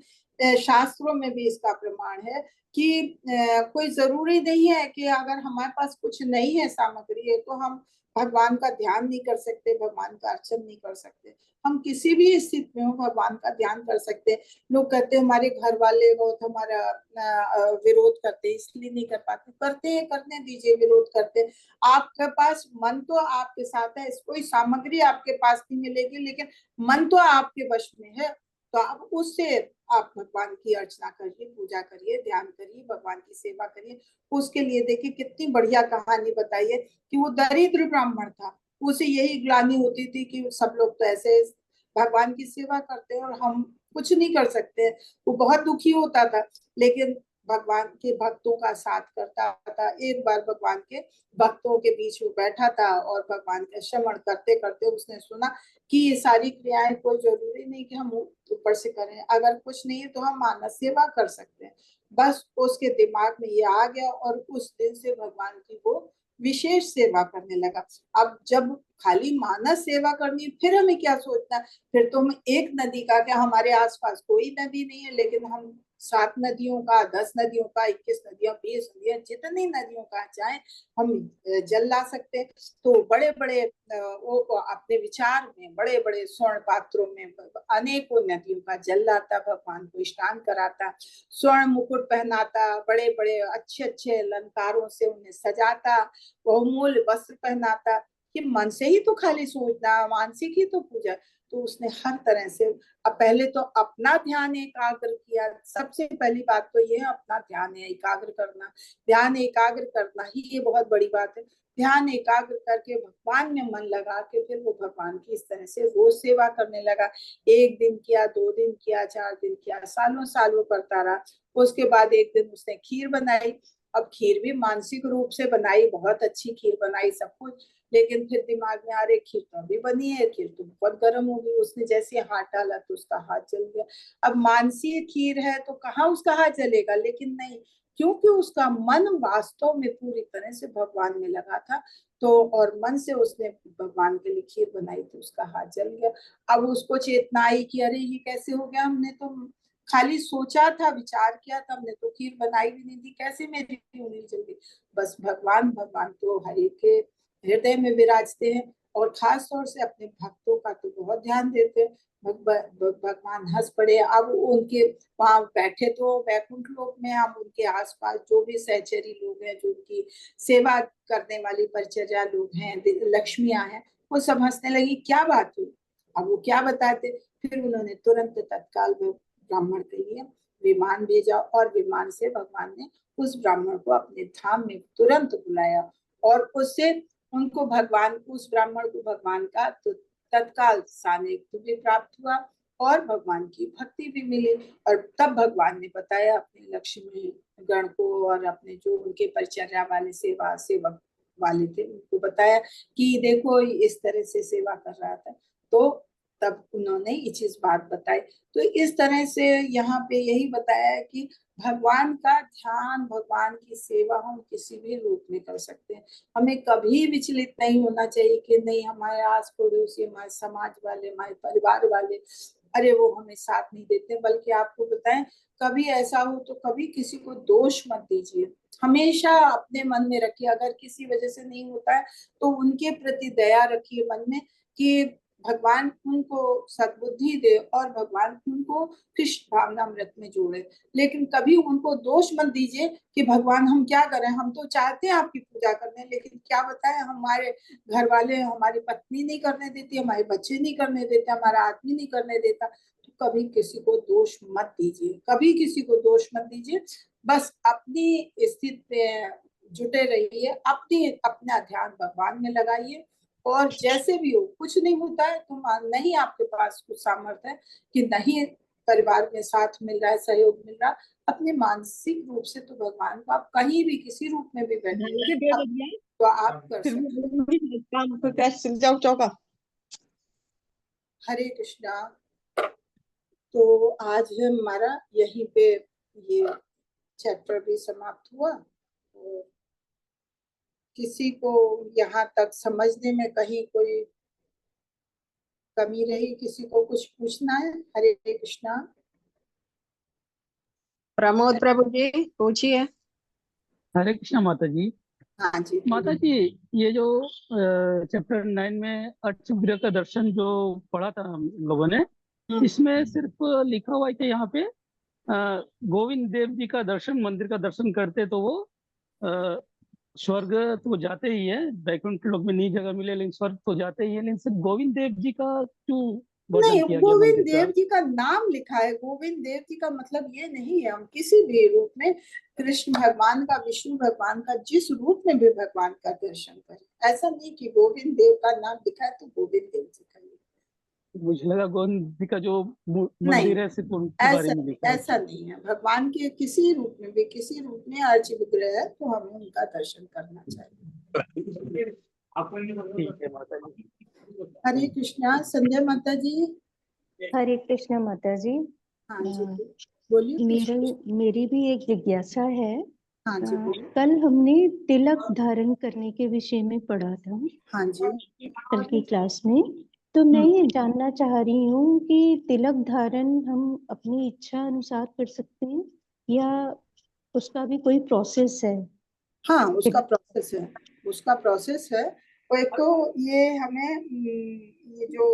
शास्त्रों में भी इसका प्रमाण है कि कोई जरूरी नहीं है कि अगर हमारे पास कुछ नहीं है सामग्री है तो हम भगवान का ध्यान नहीं कर सकते, भगवान का अर्चन नहीं कर सकते। हम किसी भी स्थिति में हो भगवान का ध्यान कर सकते हैं। लोग कहते हैं हमारे घर वाले बहुत हमारा विरोध करते हैं इसलिए नहीं कर पाते। करते हैं, करने दीजिए, विरोध करते हैं। आपके पास मन तो आपके साथ है, कोई सामग्री आपके पास नहीं मिलेगी लेकिन मन तो आपके वश में है। तो आप उससे आप भगवान की अर्चना करिए, पूजा करिए, ध्यान करिए, भगवान की सेवा करिए। उसके लिए देखिए कितनी बढ़िया कहानी बताई है कि वो दरिद्र ब्राह्मण था, उसे यही ग्लानि होती थी कि सब लोग तो ऐसे भगवान की सेवा करते हैं और हम कुछ नहीं कर सकते। वो बहुत दुखी होता था लेकिन भगवान के भक्तों का साथ करता था। एक बार भगवान के भक्तों के बीच में बैठा था और भगवान का श्रवण करते करते उसने सुना कि ये सारी क्रियाएं कोई जरूरी नहीं कि हम ऊपर से करें, अगर कुछ नहीं है तो हम मानस सेवा कर सकते हैं। बस उसके दिमाग में ये आ गया और उस दिन से भगवान की वो विशेष सेवा करने लगा। अब जब खाली मानस सेवा करनी फिर हमें क्या सोचना, फिर तो हम एक नदी का, क्या हमारे आसपास कोई नदी नहीं है लेकिन हम 7 नदियों का, 10 नदियों का, 21 नदियों, 20 नदियां, जितनी नदियों का चाहे हम जल ला सकते। तो बड़े बड़े वो अपने विचार में बड़े बड़े स्वर्ण पात्रों में अनेकों नदियों का जल लाता, भगवान को स्नान कराता, स्वर्ण मुकुट पहनाता, बड़े बड़े अच्छे अच्छे अलंकारों से उन्हें सजाता, बहुमूल्य वस्त्र पहनाता। कि मन से ही तो खाली सोचना, मानसिक ही तो पूजा। तो उसने हर तरह से, अब पहले तो अपना ध्यान एकाग्र किया। सबसे पहली बात तो ये है अपना ध्यान एकाग्र करना। ध्यान एकाग्र करना ही ये बहुत बड़ी बात है। ध्यान एकाग्र करके भगवान में मन लगा के फिर वो भगवान की इस तरह से रोज सेवा करने लगा। 1 दिन किया, 2 दिन किया, 4 दिन किया, सालों सालों करता रहा। उसके बाद एक दिन उसने खीर बनाई। अब खीर भी मानसिक रूप से बनाई, बहुत अच्छी खीर बनाई, सब कुछ। लेकिन फिर दिमाग में आ रहे खीर तो अभी बनी है, खीर तो बहुत गर्म होगी। उसने जैसे हाथ डाला तो उसका हाथ जल गया। अब मानसीय खीर है तो कहाँ उसका हाथ जलेगा, लेकिन नहीं, क्योंकि उसका मन वास्तव में पूरी तरह से भगवान में लगा था। तो और मन से उसने भगवान के लिए खीर बनाई तो उसका हाथ जल गया। अब उसको चेतना आई कि अरे ये कैसे हो गया, हमने तो खाली सोचा था, विचार किया था, हमने तो खीर बनाई भी नहीं थी, कैसे मेरी उंगली जल गई। बस भगवान तो हर एक के हृदय में विराजते हैं और खास तौर से अपने भक्तों का तो बहुत ध्यान देते हैं। भगवान हंस पड़े। अब उनके वहां बैठे तो वैकुंठ लोक में, हम उनके आसपास जो भी सहचरी लोग हैं, जो उनकी सेवा करने वाली परिचर्या लोग हैं, लक्ष्मियां हैं, वो सब हंसने लगी, क्या बात हुई। अब वो क्या बताते, फिर उन्होंने तुरंत तत्काल ब्राह्मण के लिए विमान भेजा और विमान से भगवान ने उस ब्राह्मण को अपने धाम में तुरंत बुलाया और उससे उनको भगवान, उस ब्राह्मण को भगवान का तो तत्काल सानिध्य भी प्राप्त हुआ और भगवान की भक्ति भी मिले। और तब भगवान ने बताया अपने लक्ष्मी गण को और अपने जो उनके परिचर्या वाले सेवक वाले थे उनको बताया कि देखो इस तरह से सेवा कर रहा था। तो तब उन्होंने ये चीज बात बताई। तो इस तरह से यहाँ पे यही बताया है कि भगवान का ध्यान, भगवान की सेवा हम किसी भी रूप में कर सकते हैं। हमें कभी विचलित नहीं होना चाहिए कि नहीं हमारे आस पड़ोसी, हमारे समाज वाले, हमारे परिवार वाले, अरे वो हमें साथ नहीं देते। बल्कि आपको बताएं, कभी ऐसा हो तो कभी किसी को दोष मत दीजिए, हमेशा अपने मन में रखिए। अगर किसी वजह से नहीं होता है तो उनके प्रति दया रखिए मन में कि भगवान उनको सद्बुद्धि दे और भगवान उनको कृष्ण भावनामृत में जोड़े। लेकिन कभी उनको दोष मत दीजिए कि भगवान हम क्या करें, हम तो चाहते हैं आपकी पूजा करने, लेकिन क्या बताएं हमारे घर वाले, हमारी पत्नी नहीं करने देती, हमारे बच्चे नहीं करने देते, हमारा आदमी नहीं करने देता। तो कभी किसी को दोष मत दीजिए, कभी किसी को दोष मत दीजिए। बस अपनी स्थिति में जुटे रहिए, अपना ध्यान भगवान में लगाइए। और जैसे भी हो, कुछ नहीं होता है तो नहीं आपके पास कुछ सामर्थ्य है कि नहीं परिवार में साथ मिल रहा है, सहयोग मिल रहा, अपने मानसिक रूप से तो भगवान को आप कहीं भी किसी रूप में भी बैठे तो आप कर सकते। हरे कृष्णा। तो आज हमारा यहीं पे ये चैप्टर भी समाप्त हुआ। और किसी को यहाँ तक समझने में कहीं कोई कमी रही, किसी को कुछ पूछना है? हरे कृष्णा। प्रमोद प्रभु जी पूछिए। हरे कृष्णा माता जी। हाँ जी माता जी, ये जो चैप्टर 9 में अष्टविग्रह का दर्शन जो पढ़ा था हम लोगों ने, इसमें सिर्फ लिखा हुआ है कि यहाँ पे गोविंद देव जी का दर्शन, मंदिर का दर्शन करते तो वो स्वर्ग तो जाते ही है, वैकुंठ लोक में नहीं जगह मिले लेकिन स्वर्ग तो जाते ही है। लेकिन सिर्फ गोविंद देव जी का क्यों वर्णन नहीं, किया गया गोविंद मंदिर देव का? जी का नाम लिखा है। गोविंद देव जी का मतलब ये नहीं है हम किसी भी रूप में कृष्ण भगवान का, विष्णु भगवान का, जिस रूप में भी भगवान का दर्शन करें। ऐसा नहीं कि गोविंद देव का नाम लिखा है तो गोविंद देव जी का। मुझे लगा गोविंद जी का जो नहीं, मंदिर है सिर्फ उनके बारे में लिखा है। ऐसा नहीं है। भगवान के किसी रूप में भी, किसी रूप में अर्च विग्रह है तो हमें उनका दर्शन करना चाहिए। ठीक है माता जी। हरे कृष्णा। संध्या माता जी। हरे कृष्णा माता जी। हाँ जी बोलिए। मेरी भी एक जिज्ञासा है। हाँ जी बोलिए। कल हमने तिलक धारण करने के विषय में पढ़ा था, हाँ जी, कल की क्लास में। तो मैं ये जानना चाह रही हूँ कि तिलक धारण हम अपनी इच्छा अनुसार कर सकते हैं या उसका भी कोई प्रोसेस है? हाँ उसका प्रोसेस है, उसका प्रोसेस है। और एक तो ये हमें ये जो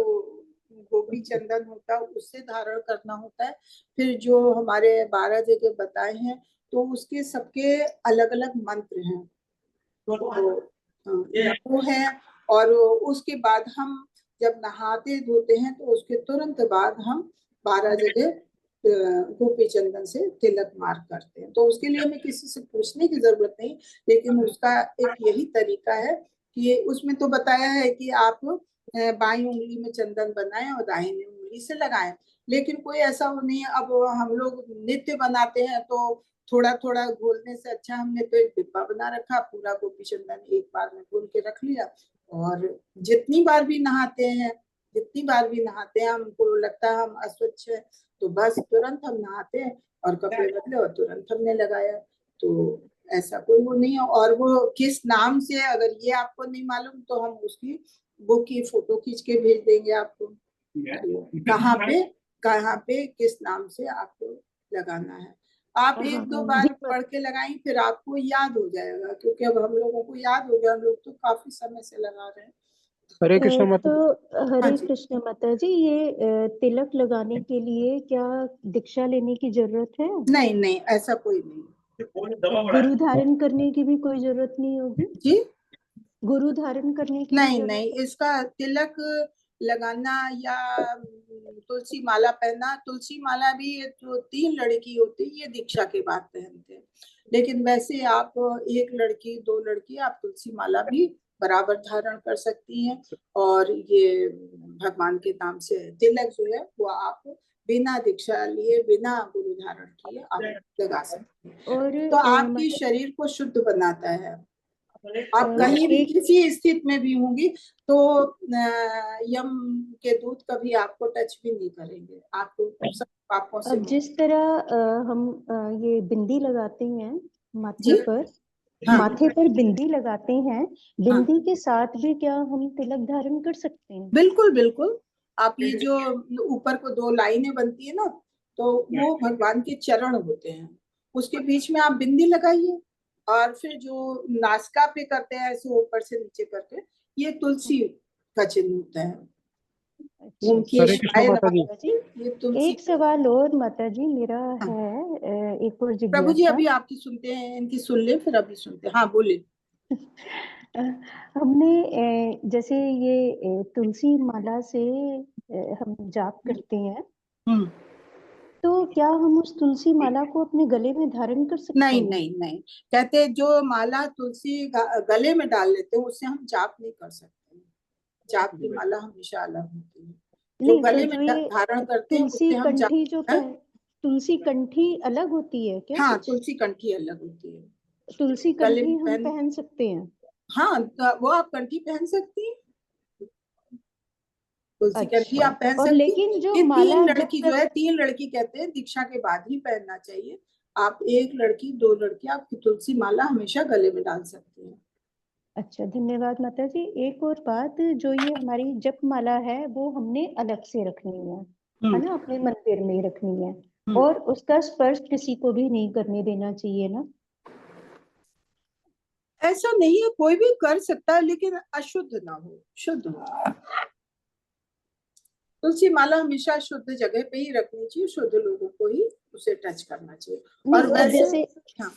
गोपी चंदन होता है उससे धारण करना होता है। फिर जो हमारे 12 जगह बताए हैं तो उसके सबके अलग अलग मंत्र हैं, वो है। और उसके बाद हम जब नहाते धोते हैं तो उसके तुरंत बाद हम 12 जगह गोपी चंदन से तिलक मार करते हैं। तो उसके लिए हमें किसी से पूछने की जरूरत नहीं, लेकिन उसका एक यही तरीका है कि उसमें तो बताया है कि आप बाईं उंगली में चंदन बनाएं और दाहिनी उंगली से लगाएं। लेकिन कोई ऐसा नहीं है, अब हम लोग नित्य बनाते हैं तो थोड़ा थोड़ा घोलने से अच्छा हमने तो एक डिब्बा बना रखा, पूरा गोपी चंदन एक बार में घोल के रख लिया। और जितनी बार भी नहाते हैं हमको लगता है हम अस्वच्छ है तो बस तुरंत हम नहाते हैं और कपड़े बदले और तुरंत हमने लगाया। तो ऐसा कोई वो नहीं है। और वो किस नाम से, अगर ये आपको नहीं मालूम तो हम उसकी बुक की फोटो खींच के भेज देंगे आपको, कहाँ पे किस नाम से आपको लगाना है। आप एक दो बार पढ़ के लगाएं फिर आपको याद हो जाएगा, क्योंकि अब हम लोगों को याद हो गया, हम लोग तो काफी समय से लगा रहे हैं। हरे कृष्ण माता। तो हरे कृष्ण माता जी, ये तिलक लगाने के लिए क्या दीक्षा लेने की जरूरत है? नहीं ऐसा कोई नहीं। गुरु धारण करने की भी कोई जरूरत नहीं होगी जी? गुरु धारण करने की नहीं इसका तिलक लगाना या तुलसी माला पहनना, तुलसी माला भी ये जो 3 लड़की होती है ये दीक्षा के बाद पहनते हैं। लेकिन वैसे आप एक लड़की, दो लड़की आप तुलसी माला भी बराबर धारण कर सकती हैं। और ये भगवान के नाम से तिलक जो है वो आप बिना दीक्षा लिए, बिना गुरु धारण किए आप लगा सकते हैं। और तो आपके शरीर को शुद्ध बनाता है। आप और कहीं भी एक किसी स्थिति में भी होंगी तो यम के दूत कभी आपको टच भी नहीं करेंगे, आपको सब पापों से अब जिस तरह हम ये बिंदी लगाते हैं माथे जी पर, हाँ माथे पर बिंदी लगाते हैं, हाँ बिंदी के साथ भी क्या हम तिलक धारण कर सकते हैं? बिल्कुल बिल्कुल। आप ये जो ऊपर को दो लाइनें बनती है ना, तो वो भगवान के चरण होते हैं, उसके बीच में आप बिंदी लगाइए। और फिर जो नासिका पे करते हैं ऐसे ऊपर से नीचे करके, ये तुलसी का चिन्ह होता है। अच्छा, उनके हरे कृष्ण शायद माता जी। माता जी ये तुलसी एक सवाल और माता जी मेरा हाँ। है, एक और प्रभु जी जिज्ञासा। अभी आपकी सुनते हैं, इनकी सुन ले फिर अभी सुनते हैं। हाँ बोलिए। अ, हमने जैसे ये तुलसी माला से हम जाप करते हैं, तो क्या हम उस तुलसी माला को अपने गले में धारण कर सकते नहीं हैं? नहीं नहीं, कहते जो माला तुलसी गले में डाल लेते हैं उससे हम जाप नहीं कर सकते। जाप की माला हमेशा अलग होती है। जो नहीं, तो गले में जो ये धारण करते हैं तुलसी उससे हम जाप कंठी जो तुलसी कंठी अलग होती है क्या हाँ कुछ? तुलसी कंठी अलग होती है। तुलसी गले कंठी में हम पहन सकते हैं? हाँ तो वो आप कंठी पहन सकती हैं, तुलसी कंठी अच्छा, आप पहन और सकती हैं। लेकिन जो ये माला तीन जब लड़की जो तक, है, तीन लड़की कहते हैं दीक्षा के बाद ही पहनना चाहिए। आप एक लड़की, दो लड़की आप तुलसी माला हमेशा गले में डाल सकती हैं। अच्छा धन्यवाद माता जी। एक और बात, जो ये हमारी जप माला है वो हमने अलग से रखनी है ना, अपने मंदिर में ही रखनी है, और उसका स्पर्श किसी को भी नहीं करने देना चाहिए ना? ऐसा नहीं है, कोई भी कर सकता है लेकिन अशुद्ध ना हो, शुद्ध हो। तुलसी माला हमेशा शुद्ध जगह पे ही रखनी चाहिए, शुद्ध लोगों को ही उसे टच करना चाहिए। और नहीं, अब वैसे जैसे हाँ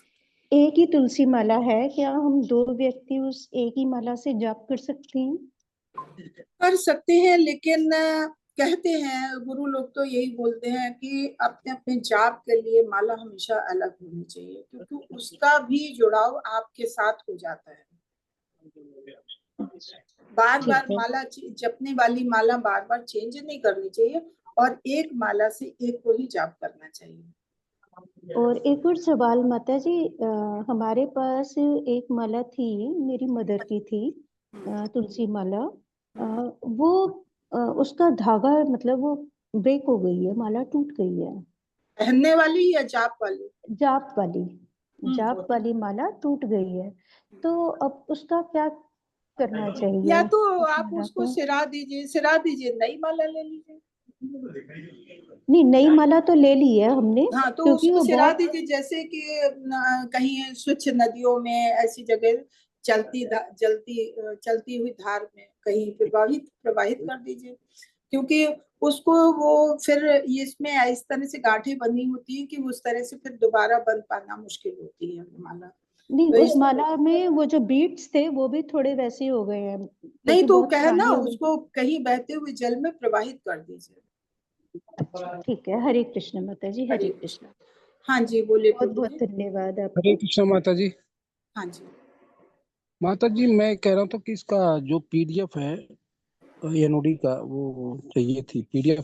एक ही तुलसी माला है, क्या हम दो व्यक्ति उस एक ही माला से जाप कर सकते हैं? कर सकते हैं, लेकिन कहते हैं गुरु लोग तो यही बोलते हैं कि अपने अपने जाप के लिए माला हमेशा अलग होनी चाहिए, क्योंकि उसका भी जुड़ाव आपके साथ हो जाता है। बार बार माला जपने वाली माला बार बार चेंज नहीं करनी चाहिए, और एक माला से एक को ही जाप करना चाहिए। और एक और सवाल माता जी, हमारे पास एक माला थी, मेरी मदर की थी, तुलसी माला। वो उसका धागा मतलब वो ब्रेक हो गई है, माला टूट गई है। पहनने वाली या जाप वाली? जाप वाली, जाप वाली माला टूट गई है, तो अब उसका क्या करना या चाहिए तो उस आप माला उसको को? सिरा दीजिए, नई माला ले लीजिए। नहीं, नई माला तो ले ली है हमने, हाँ तो क्योंकि उसको वो सिरा बहुत, दीजिए, जैसे कि कहीं स्वच्छ नदियों में ऐसी जगह चलती हुई धार में कहीं प्रवाहित प्रवाहित कर दीजिए, क्योंकि उसको वो फिर ये इसमें इस तरह से गांठें बनी होती है कि उस तरह से फिर दोबारा बंद पाना मुश्किल होती है माला। नहीं तो उस माला में वो जो बीट्स थे वो भी थोड़े वैसे हो गए हैं, नहीं क्योंकि तो बहुत कहे ना पुरानी हो गई। उसको कहीं बहते हुए जल में प्रवाहित कर दीजिए। अच्छा ठीक है, हरे कृष्ण माता जी, हरे हरे कृष्ण। हाँ जी बोलिए बहुत प्रभु बहुत जी। धन्यवाद हरे आपको। कृष्ण माता जी। हाँ जी माता जी मैं कह रहा था कि इसका जो पीडीएफ है एनओडी का वो चाहिए थी, पीडीएफ